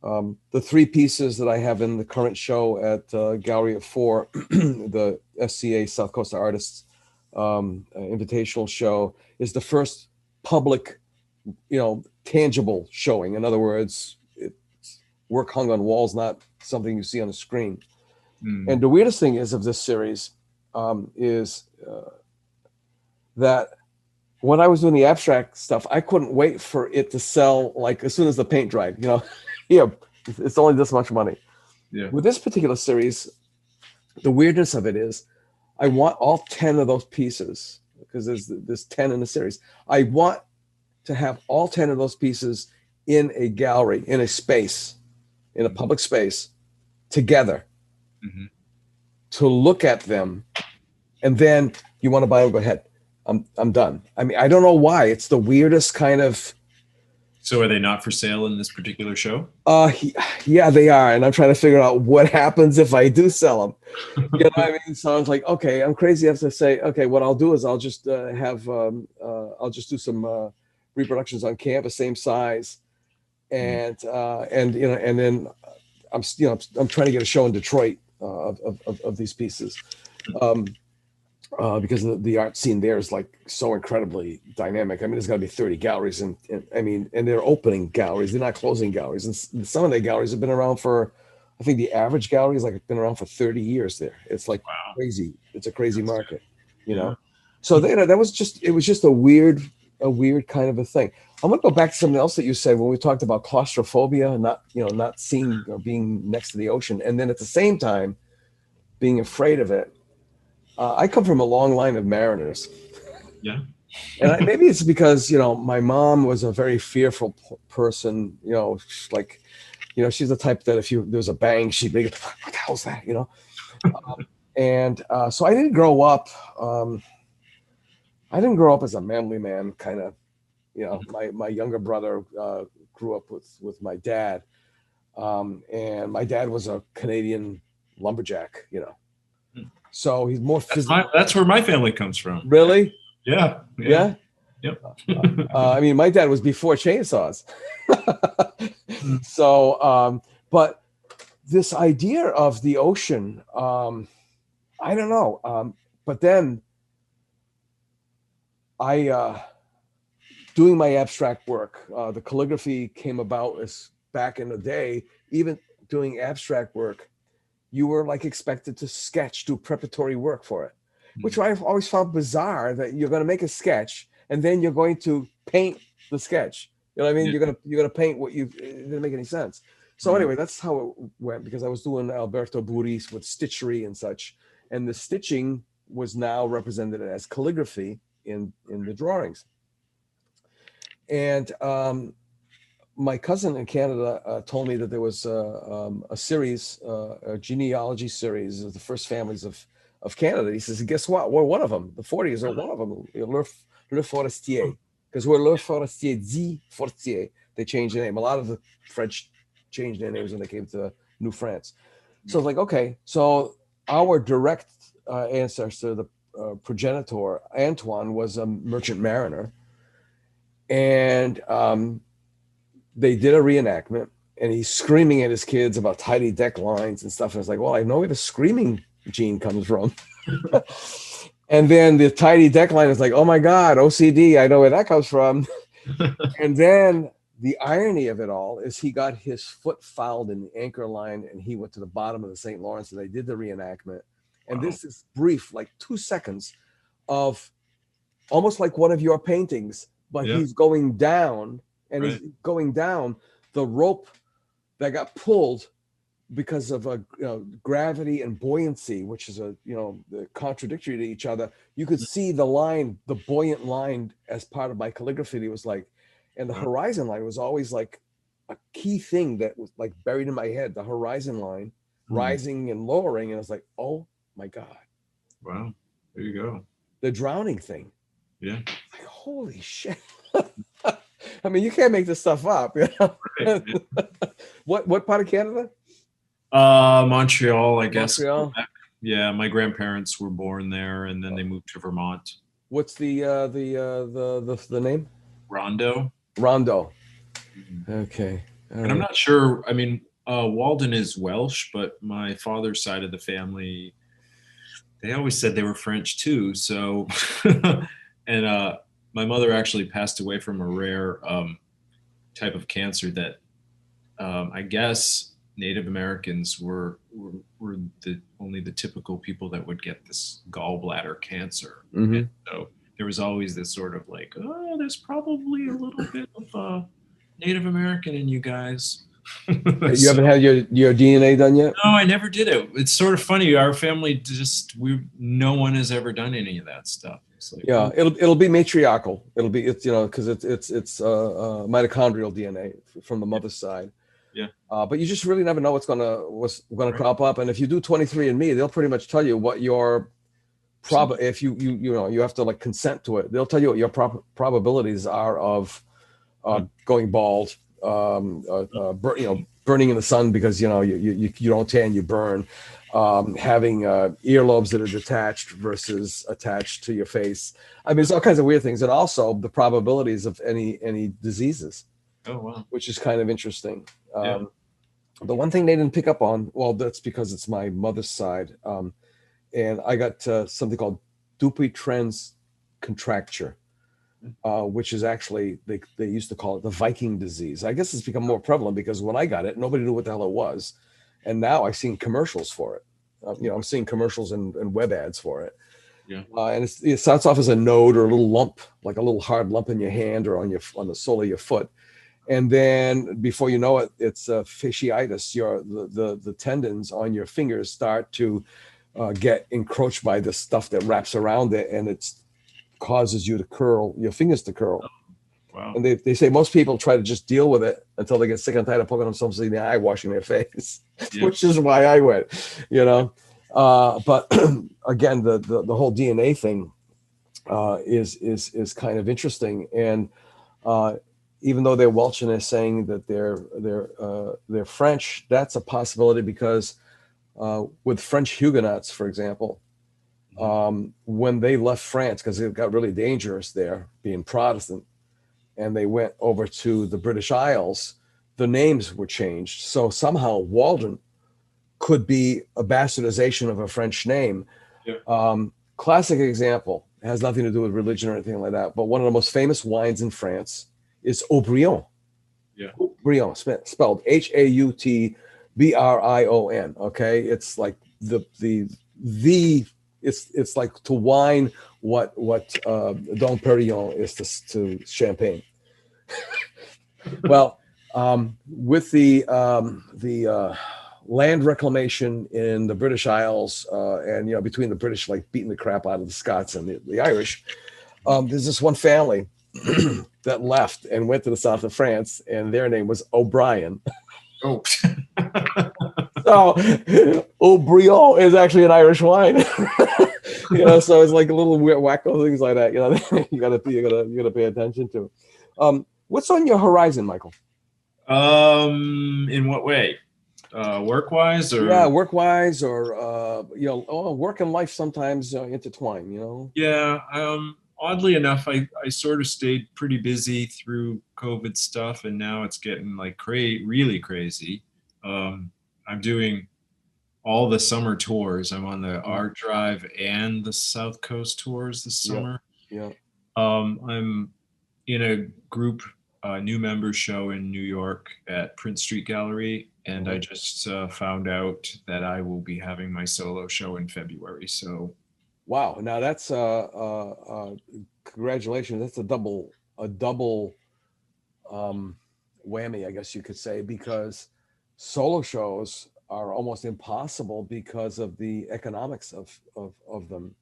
The three pieces that I have in the current show at Gallery of Four, the SCA South Coast Artists Invitational Show, is the first public, you know, tangible showing. In other words, it's work hung on walls, not something you see on the screen.
Mm,
And the weirdest thing is of this series is that when I was doing the abstract stuff, I couldn't wait for it to sell like as soon as the paint dried. You know, yeah, it's only this much money.
yeah.
With this particular series, the weirdness of it is I want all 10 of those pieces, because there's 10 in the series. I want to have all 10 of those pieces in a gallery, in a space, in a public space, together,
Hmm.
to look at them. And then you want to buy them, go ahead. I'm done. I mean, I don't know why. It's the weirdest kind of
So are they not for sale in this particular show?
yeah, they are. And I'm trying to figure out what happens if I do sell them. You know what I mean? So I was like, okay, I'm crazy enough to say, okay, what I'll do is I'll just I'll just do some reproductions on canvas, same size, and you know, and then I'm trying to get a show in Detroit of these pieces, because the art scene there is like so incredibly dynamic. I mean, there's got to be 30 galleries, and I mean, and they're opening galleries, they're not closing galleries, and some of the galleries have been around for. I think the average gallery is like been around for 30 years there. It's like
Wow.
crazy. It's a crazy market, you
Yeah.
know. So that was just it was just a weird kind of a thing. I'm gonna go back to something else that you said when we talked about claustrophobia, not seeing or being next to the ocean, and then at the same time being afraid of it. I come from a long line of mariners,
Yeah.
and maybe it's because my mom was a very fearful person. Like she's the type that if there's a bang, she'd be, what the hell's that? And so I didn't grow up. I didn't grow up as a manly man kind of. My younger brother grew up with my dad, and my dad was a Canadian lumberjack. So he's more physical.
That's where my family comes from.
Really?
Yeah.
Yeah.
Yep.
I mean, my dad was before chainsaws. So, but this idea of the ocean, I don't know. But then doing my abstract work, the calligraphy came about as back in the day. Even doing abstract work, you were like expected to sketch, do preparatory work for it, which I've always found bizarre, that you're going to make a sketch and then you're going to paint the sketch. You know what I mean?
Yeah.
You're gonna paint it didn't make any sense. So anyway, that's how it went, because I was doing Alberto Buris with stitchery and such, and the stitching was now represented as calligraphy in the drawings. And my cousin in Canada told me that there was a series, a genealogy series of the first families of Canada. He says, guess what? We're one of them. The Fortiers are one of them. Le Forestier. Because we're Le Forestier dit Fortier. They changed their name. A lot of the French changed their names when they came to New France. So it's like, okay, so our direct ancestor, the progenitor, Antoine, was a merchant mariner. And they did a reenactment, and he's screaming at his kids about tidy deck lines and stuff. And it's like, well, I know where the screaming gene comes from. And then the tidy deck line is like, oh my God, OCD, I know where that comes from. And then the irony of it all is he got his foot fouled in the anchor line, and he went to the bottom of the St. Lawrence, and they did the reenactment. And this is brief, like 2 seconds of almost like one of your paintings, but he's going down, and he's going down the rope that got pulled because of gravity and buoyancy, which is contradictory to each other. You could see the line, the buoyant line, as part of my calligraphy. It was like, and the horizon line was always like a key thing that was like buried in my head. The horizon line, rising and lowering, and I was like, oh my God!
Wow, there you go.
The drowning thing.
Yeah.
Like, holy shit! I mean, you can't make this stuff up. You know? Right. What part of Canada?
Montreal, I guess.
Montreal?
Yeah, my grandparents were born there, and then they moved to Vermont.
What's the name?
Rondo.
Rondo. Okay.
And I'm not sure. I mean, Walden is Welsh, but my father's side of the family, they always said they were French too. So, and my mother actually passed away from a rare type of cancer that I guess Native Americans were only the typical people that would get this gallbladder cancer. And so there was always this sort of like, oh, there's probably a little bit of Native American in you guys.
You haven't had your DNA done yet?
No, I never did it. It's sort of funny. Our family no one has ever done any of that stuff. It's like,
yeah, it'll be matriarchal. It's because it's mitochondrial DNA from the mother's side.
Yeah.
But you just really never know what's gonna crop up. And if you do 23andMe, they'll pretty much tell you what your if you have to like consent to it. They'll tell you what your probabilities are of going bald, burning in the sun because you don't tan, you burn, having earlobes that are detached versus attached to your face. I mean, there's all kinds of weird things, and also the probabilities of any diseases.
Oh wow!
Which is kind of interesting. The one thing they didn't pick up on, well, that's because it's my mother's side, and I got something called Dupuytren's contracture, which is actually they used to call it the Viking disease. I guess it's become more prevalent because when I got it, nobody knew what the hell it was, and now I've seen commercials for it. I'm seeing commercials and web ads for it.
Yeah.
And it starts off as a node or a little lump, like a little hard lump in your hand or on the sole of your foot. And then before you know it, it's fasciitis. The tendons on your fingers start to get encroached by the stuff that wraps around it, and it causes you to curl, your fingers to curl.
Wow.
And they say most people try to just deal with it until they get sick and tired of poking themselves in the eye, washing their face, which is why I went, But again, the whole DNA thing is kind of interesting. And even though they're Welsh and they're saying that they're French, that's a possibility because with French Huguenots, for example, when they left France, because it got really dangerous there, being Protestant, and they went over to the British Isles, the names were changed. So somehow Walden could be a bastardization of a French name.
Yeah.
Classic example, it has nothing to do with religion or anything like that, but one of the most famous wines in France is Haut-Brion.
Yeah.
Haut-Brion, spelled Hautbrion. Okay, it's like it's like to wine what Dom Perignon is to champagne. Well, with the land reclamation in the British Isles, and between the British like beating the crap out of the Scots and the Irish, there's this one family that left and went to the south of France, and their name was O'Brien.
Oh,
So O'Brien is actually an Irish wine. So it's like a little weird wacko things like that. You gotta pay attention to. What's on your horizon, Michael?
in what way? Work-wise, or
Yeah, work-wise, or work and life sometimes intertwine.
Yeah. Oddly enough, I sort of stayed pretty busy through COVID stuff, and now it's getting like really crazy. I'm doing all the summer tours. I'm on the Art Drive and the South Coast tours this summer.
Yeah.
I'm in a group new member show in New York at Prince Street Gallery, and I just found out that I will be having my solo show in February. So,
wow! Now that's congratulations. That's a double whammy, I guess you could say, because solo shows are almost impossible because of the economics of them.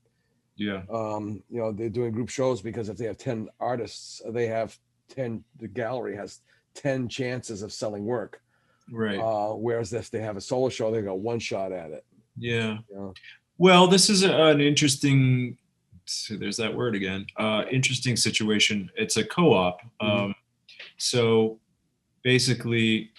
yeah,
They're doing group shows because if they have 10 artists, the gallery has 10 chances of selling work.
right.
Whereas if they have a solo show, they got one shot at it.
Yeah.
Yeah.
Well, this is an interesting, so there's that word again, interesting situation. It's a co-op. So basically,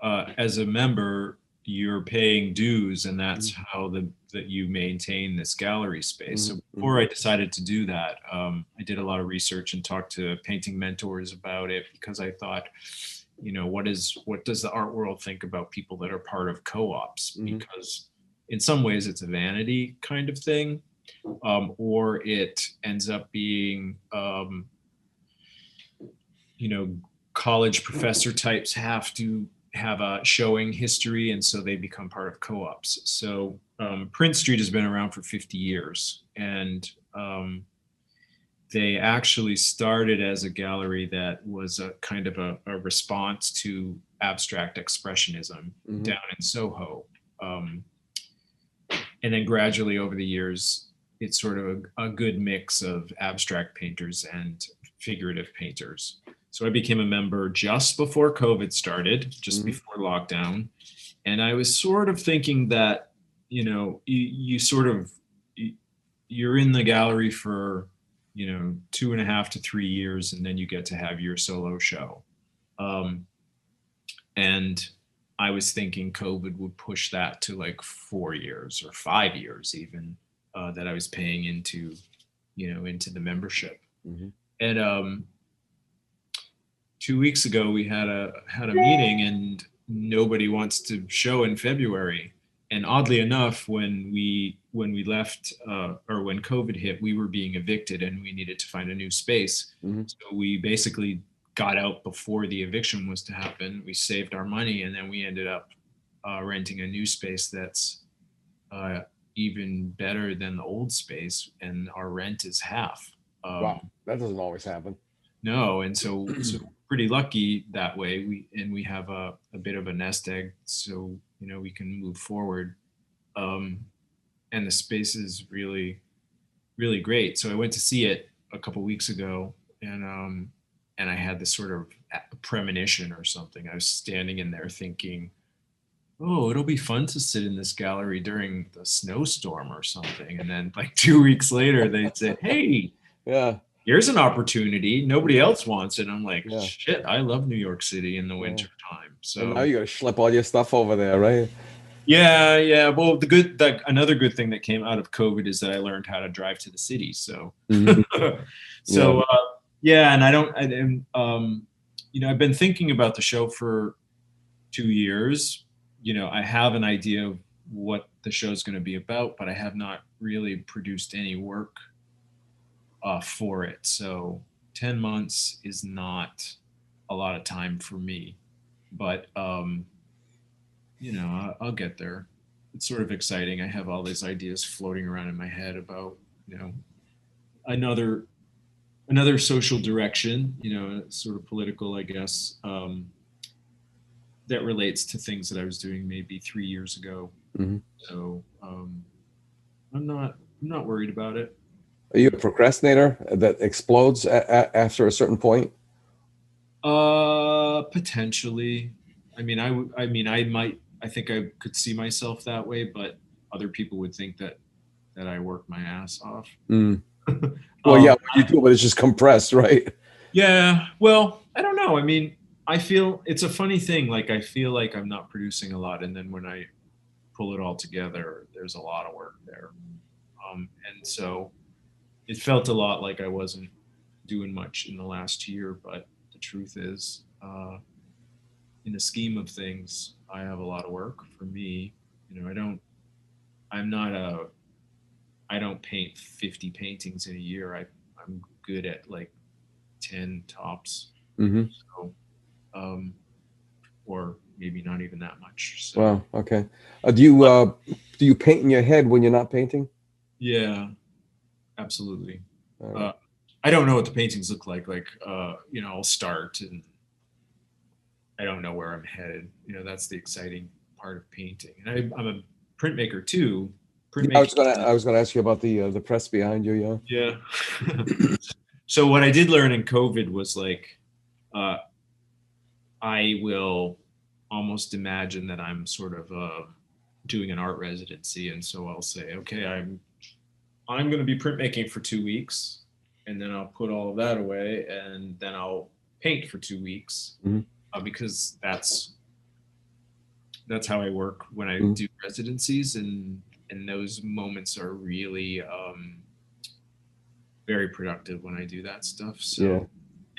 as a member, you're paying dues, and that's how that you maintain this gallery space. So before I decided to do that, I did a lot of research and talked to painting mentors about it, because I thought, what does the art world think about people that are part of co-ops? Because in some ways it's a vanity kind of thing, or it ends up being, college professor types have to have a showing history, and so they become part of co-ops. So Prince Street has been around for 50 years, and they actually started as a gallery that was a kind of a response to abstract expressionism down in Soho. And then gradually over the years, it's sort of a good mix of abstract painters and figurative painters. So I became a member just before COVID started, just before lockdown. And I was sort of thinking that, you're in the gallery for, 2.5 to 3 years, and then you get to have your solo show. And I was thinking COVID would push that to like 4 years or 5 years even, that I was paying into the membership. And 2 weeks ago we had a meeting, and nobody wants to show in February. And oddly enough, when we left, or when COVID hit, we were being evicted and we needed to find a new space. So we basically got out before the eviction was to happen. We saved our money, and then we ended up renting a new space that's even better than the old space, and our rent is half.
Wow, that doesn't always happen.
No, and so pretty lucky that way. We have a bit of a nest egg, so we can move forward. And the space is really, really great. So I went to see it a couple weeks ago, and I had this sort of premonition or something. I was standing in there thinking, oh, it'll be fun to sit in this gallery during the snowstorm or something. And then like 2 weeks later, they said, hey, here's an opportunity. Nobody else wants it. I'm like, shit, I love New York City in the winter time. So
and now you got to schlep all your stuff over there, right?
Yeah. Well, another good thing that came out of COVID is that I learned how to drive to the city. So, and I've been thinking about the show for 2 years. I have an idea of what the show is going to be about, but I have not really produced any work for it. So 10 months is not a lot of time for me, but I'll get there. It's sort of exciting. I have all these ideas floating around in my head about, another social direction, sort of political, I guess, that relates to things that I was doing maybe 3 years ago. So I'm not worried about it.
Are you a procrastinator that explodes after a certain point?
Potentially. I think I could see myself that way, but other people would think that I work my ass off.
Mm. Well, yeah, you do, but it's just compressed, right?
Yeah. Well, I don't know. I mean, I feel it's a funny thing. Like I feel like I'm not producing a lot, and then when I pull it all together, there's a lot of work there. And so it felt a lot like I wasn't doing much in the last year, but the truth is, in the scheme of things, I have a lot of work for me. You know, I'm not a, I don't paint 50 paintings in a year. I'm good at like 10 tops.
Mm-hmm.
So, or maybe not even that much. So,
Wow. Okay. Do you paint in your head when you're not painting?
yeah, absolutely.
Right.
I don't know what the paintings look like. Like, I'll start and I don't know where I'm headed. You know, that's the exciting part of painting. And I'm a printmaker too.
I was gonna ask you about the press behind you.
Yeah. So what I did learn in COVID was like, I will almost imagine that I'm sort of doing an art residency, and so I'll say, okay, I'm going to be printmaking for 2 weeks, and then I'll put all of that away, and then I'll paint for 2 weeks, because that's how I work when I do residencies, and those moments are really very productive when I do that stuff. So.
Yeah.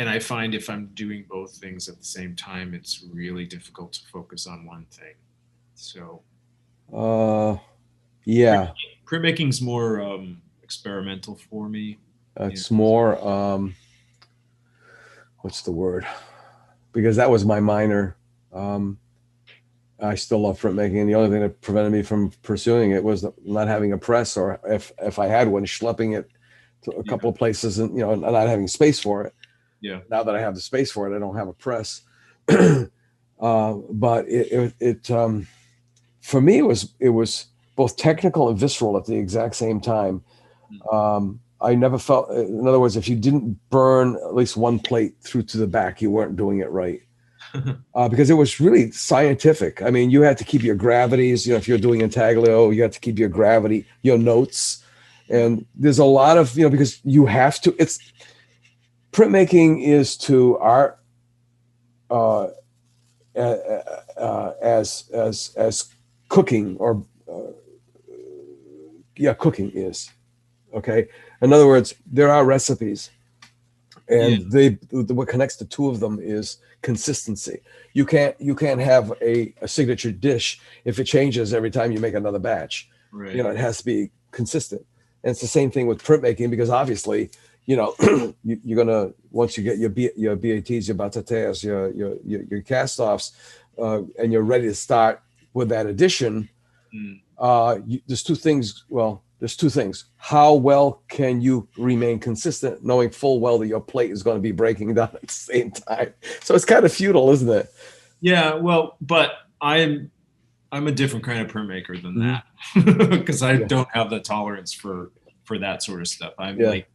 And I find if I'm doing both things at the same time, it's really difficult to focus on one thing. So,
yeah,
printmaking's more experimental for me.
it's more what's the word? Because that was my minor. I still love printmaking, and the only thing that prevented me from pursuing it was not having a press, or if I had one, schlepping it to a couple of places, and not having space for it.
Yeah.
Now that I have the space for it, I don't have a press. But it for me, it was both technical and visceral at the exact same time. I never felt, in other words, if you didn't burn at least one plate through to the back, you weren't doing it right. Because it was really scientific. I mean, you had to keep your gravities. If you're doing intaglio, you had to keep your gravity, your notes. And there's a lot of, because you have to, printmaking is to art as cooking cooking is. Okay. In other words, there are recipes, and what connects the two of them is consistency. You can't have a signature dish if it changes every time you make another batch.
Right.
It has to be consistent. And it's the same thing with printmaking, because obviously, you're gonna, once you get your BATs, your batatas, your cast-offs, and you're ready to start with that addition. There's two things. Well, there's two things. How well can you remain consistent, knowing full well that your plate is going to be breaking down at the same time? So it's kind of futile, isn't it?
Yeah. Well, but I'm a different kind of printmaker than that, because I don't have the tolerance for that sort of stuff. I'm like,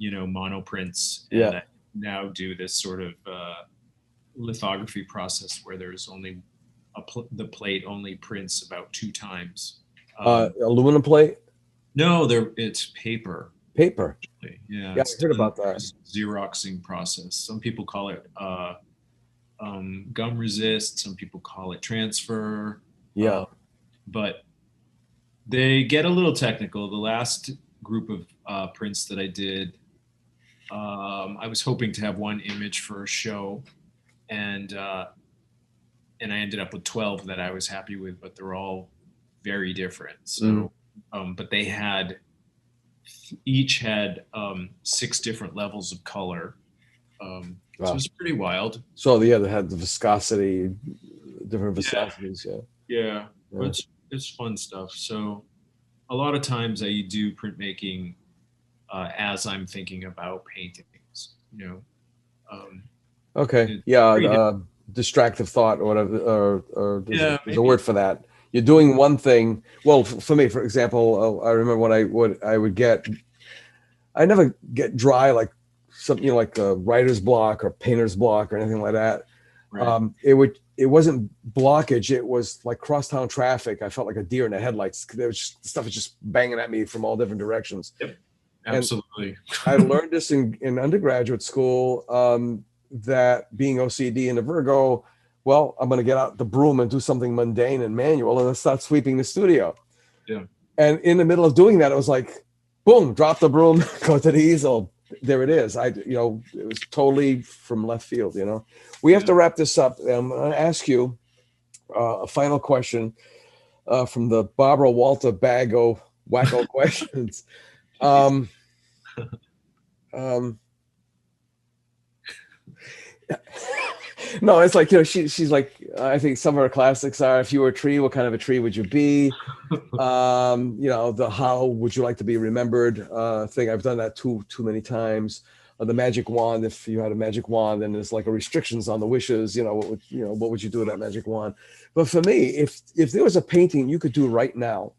monoprints, and I now do this sort of lithography process where there's only the plate only prints about 2 times.
Aluminum plate?
No, it's paper.
Paper.
Yeah,
I heard about that.
Xeroxing process. Some people call it gum resist. Some people call it transfer.
Yeah,
but they get a little technical. The last group of prints that I did, I was hoping to have one image for a show, and I ended up with 12 that I was happy with, but they're all very different. So, but they each had 6 different levels of color. So it was pretty wild.
So they had the viscosity, different viscosities.
Yeah. But it's fun stuff. So a lot of times I do printmaking as I'm thinking about paintings,
Okay. Distractive thought, or whatever, or there's a word for that. You're doing one thing. Well, for me, for example, I remember when I would get I never get dry like something, like a writer's block or painter's block or anything like that.
Right.
It wasn't blockage. It was like crosstown traffic. I felt like a deer in the headlights. There was just, stuff was just banging at me from all different directions.
Yep. Absolutely.
I learned this in undergraduate school, that being OCD and a Virgo, well, I'm going to get out the broom and do something mundane and manual and then start sweeping the studio.
Yeah.
And in the middle of doing that, it was like, boom, drop the broom, go to the easel. There it is. It was totally from left field, We have to wrap this up. I'm going to ask you a final question from the Barbara Walter bag of wacko questions. No, it's like, she's like, I think some of her classics are, if you were a tree, what kind of a tree would you be? The how would you like to be remembered thing. I've done that too many times. The magic wand, if you had a magic wand and there's like a restrictions on the wishes, what would you do with that magic wand? But for me, if there was a painting you could do right now,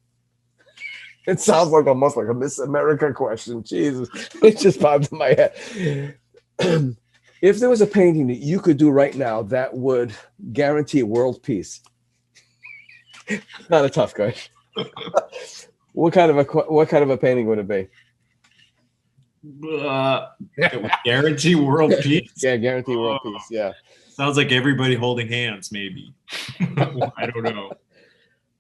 it sounds like almost like a Miss America question. Jesus, it just popped in my head. If there was a painting that you could do right now that would guarantee world peace, not a tough question. What kind of a painting would it be?
It would guarantee world peace.
Yeah, guarantee world peace. Yeah.
Sounds like everybody holding hands, maybe. I don't know.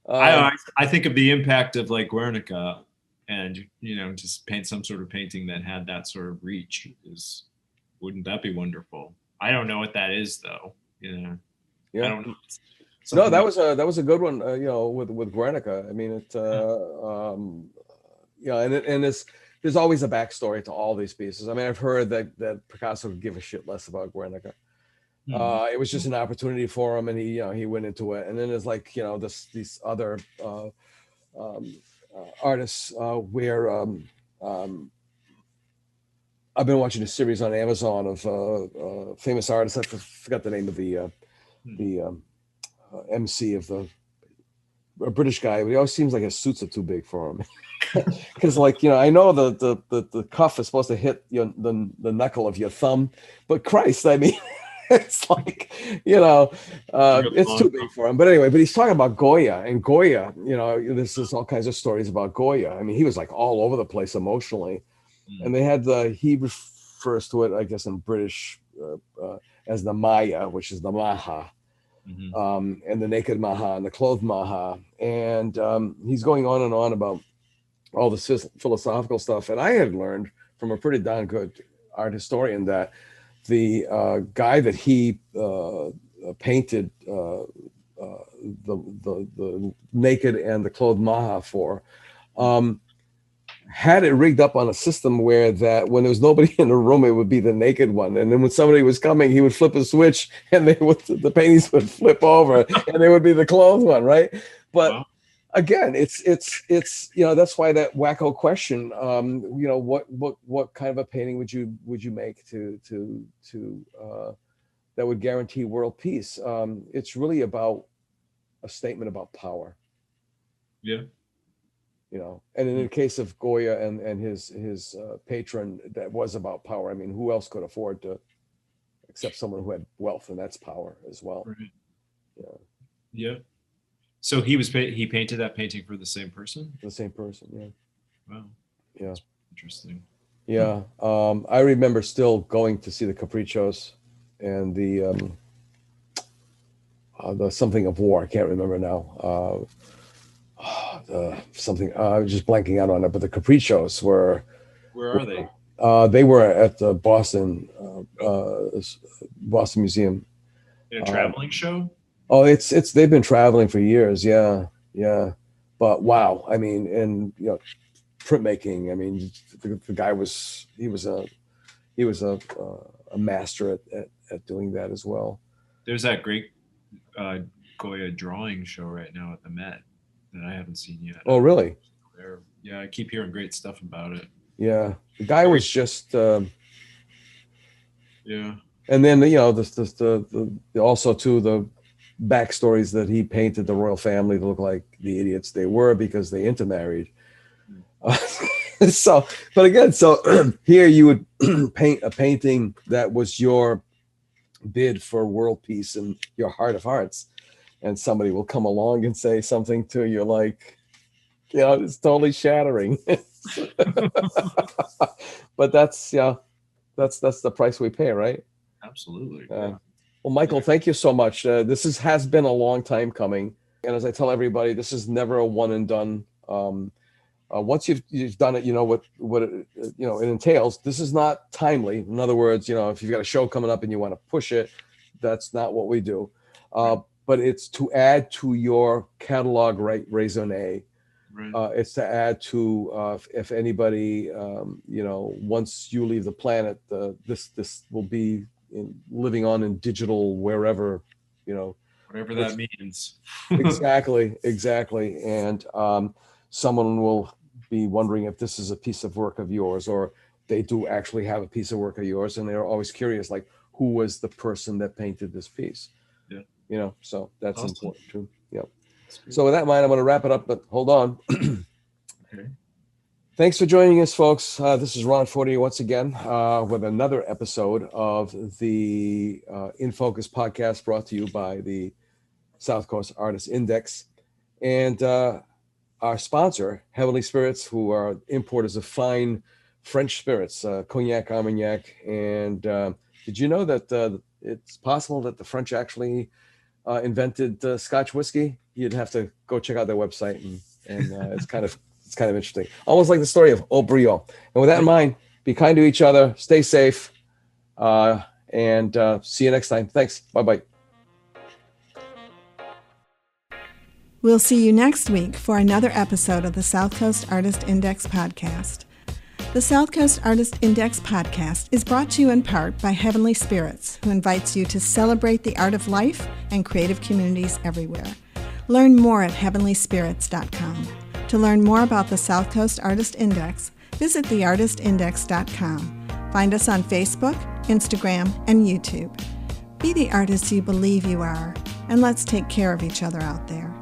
I think of the impact of like Guernica, and just paint some sort of painting that had that sort of reach. Wouldn't that be wonderful? I don't know what that is, though. Yeah. I don't know.
No, that was a good one. With Guernica. I mean, and there's always a backstory to all these pieces. I mean, I've heard that Picasso could give a shit less about Guernica. It was just an opportunity for him, and he went into it. And then there's like these other artists where I've been watching a series on Amazon of famous artists. I forgot the name of the MC of a British guy, but he always seems like his suits are too big for him. Because I know the cuff is supposed to hit the knuckle of your thumb, but Christ, I mean, it's like it's too big for him. But anyway, he's talking about Goya, and Goya, there's all kinds of stories about Goya. I mean, he was like all over the place emotionally. And they had he refers to it, I guess, in British as the Maya, which is the Maha, and the naked Maha and the clothed Maha. And he's going on and on about all this philosophical stuff. And I had learned from a pretty darn good art historian that the guy that he painted the naked and the clothed Maha for, had it rigged up on a system where that when there was nobody in the room, it would be the naked one. And then when somebody was coming, he would flip a switch and the paintings would flip over and they would be the clothed one. Right. But again, it's that's why that wacko question, what kind of a painting would you make to that would guarantee world peace? It's really about a statement about power.
Yeah.
And in the case of Goya and his patron, that was about power. I mean, who else could afford to, except someone who had wealth, and that's power as well.
Right. Yeah. So he painted that painting for the same person?
The same person, yeah.
Wow.
Yeah.
That's interesting.
Yeah. I remember still going to see the Capriccios and the something of war. I can't remember now. Something I was just blanking out on it, but the Capriccios were.
Where are they?
They were at the Boston Museum.
In a traveling show?
Oh, they've been traveling for years. Yeah. But wow, I mean, and printmaking. I mean, the guy was a master at doing that as well.
There's that great Goya drawing show right now at the Met that I haven't seen yet.
Oh, really?
Yeah, I keep hearing great stuff about it.
Yeah, the guy was just.
Yeah.
And then the also too the backstories that he painted the royal family to look like the idiots they were because they intermarried. So, but again, so here you would paint a painting that was your bid for world peace and your heart of hearts, and somebody will come along and say something to you like, you know, it's totally shattering. But that's that's the price we pay, right?
Absolutely.
Well, Michael, thank you so much. This has been a long time coming, and as I tell everybody, this is never a one and done. Once you've done it, you know what it, it entails. This is not timely. In other words, if you've got a show coming up and you want to push it, that's not what we do. But it's to add to your catalog raisonné.
Right.
It's to add to if anybody once you leave the planet, this will be living on in digital wherever,
whatever that means.
exactly, and someone will be wondering if this is a piece of work of yours, or they do actually have a piece of work of yours, and they're always curious, like, who was the person that painted this piece?
Yeah.
So that's
awesome.
important too. Yeah. So with that in mind, I'm going to wrap it up, but hold on.
Okay.
Thanks for joining us, folks. This is Ron Fortier once again with another episode of the In Focus podcast, brought to you by the South Coast Artist Index. And our sponsor, Heavenly Spirits, who are importers of fine French spirits, Cognac, Armagnac. And did you know that it's possible that the French actually invented Scotch whiskey? You'd have to go check out their website, and it's kind of interesting. Almost like the story of Aubryon. And with that in mind, be kind to each other, stay safe, and see you next time. Thanks. Bye-bye.
We'll see you next week for another episode of the South Coast Artist Index podcast. The South Coast Artist Index podcast is brought to you in part by Heavenly Spirits, who invites you to celebrate the art of life and creative communities everywhere. Learn more at heavenlyspirits.com. To learn more about the South Coast Artist Index, visit theartistindex.com. Find us on Facebook, Instagram, and YouTube. Be the artist you believe you are, and let's take care of each other out there.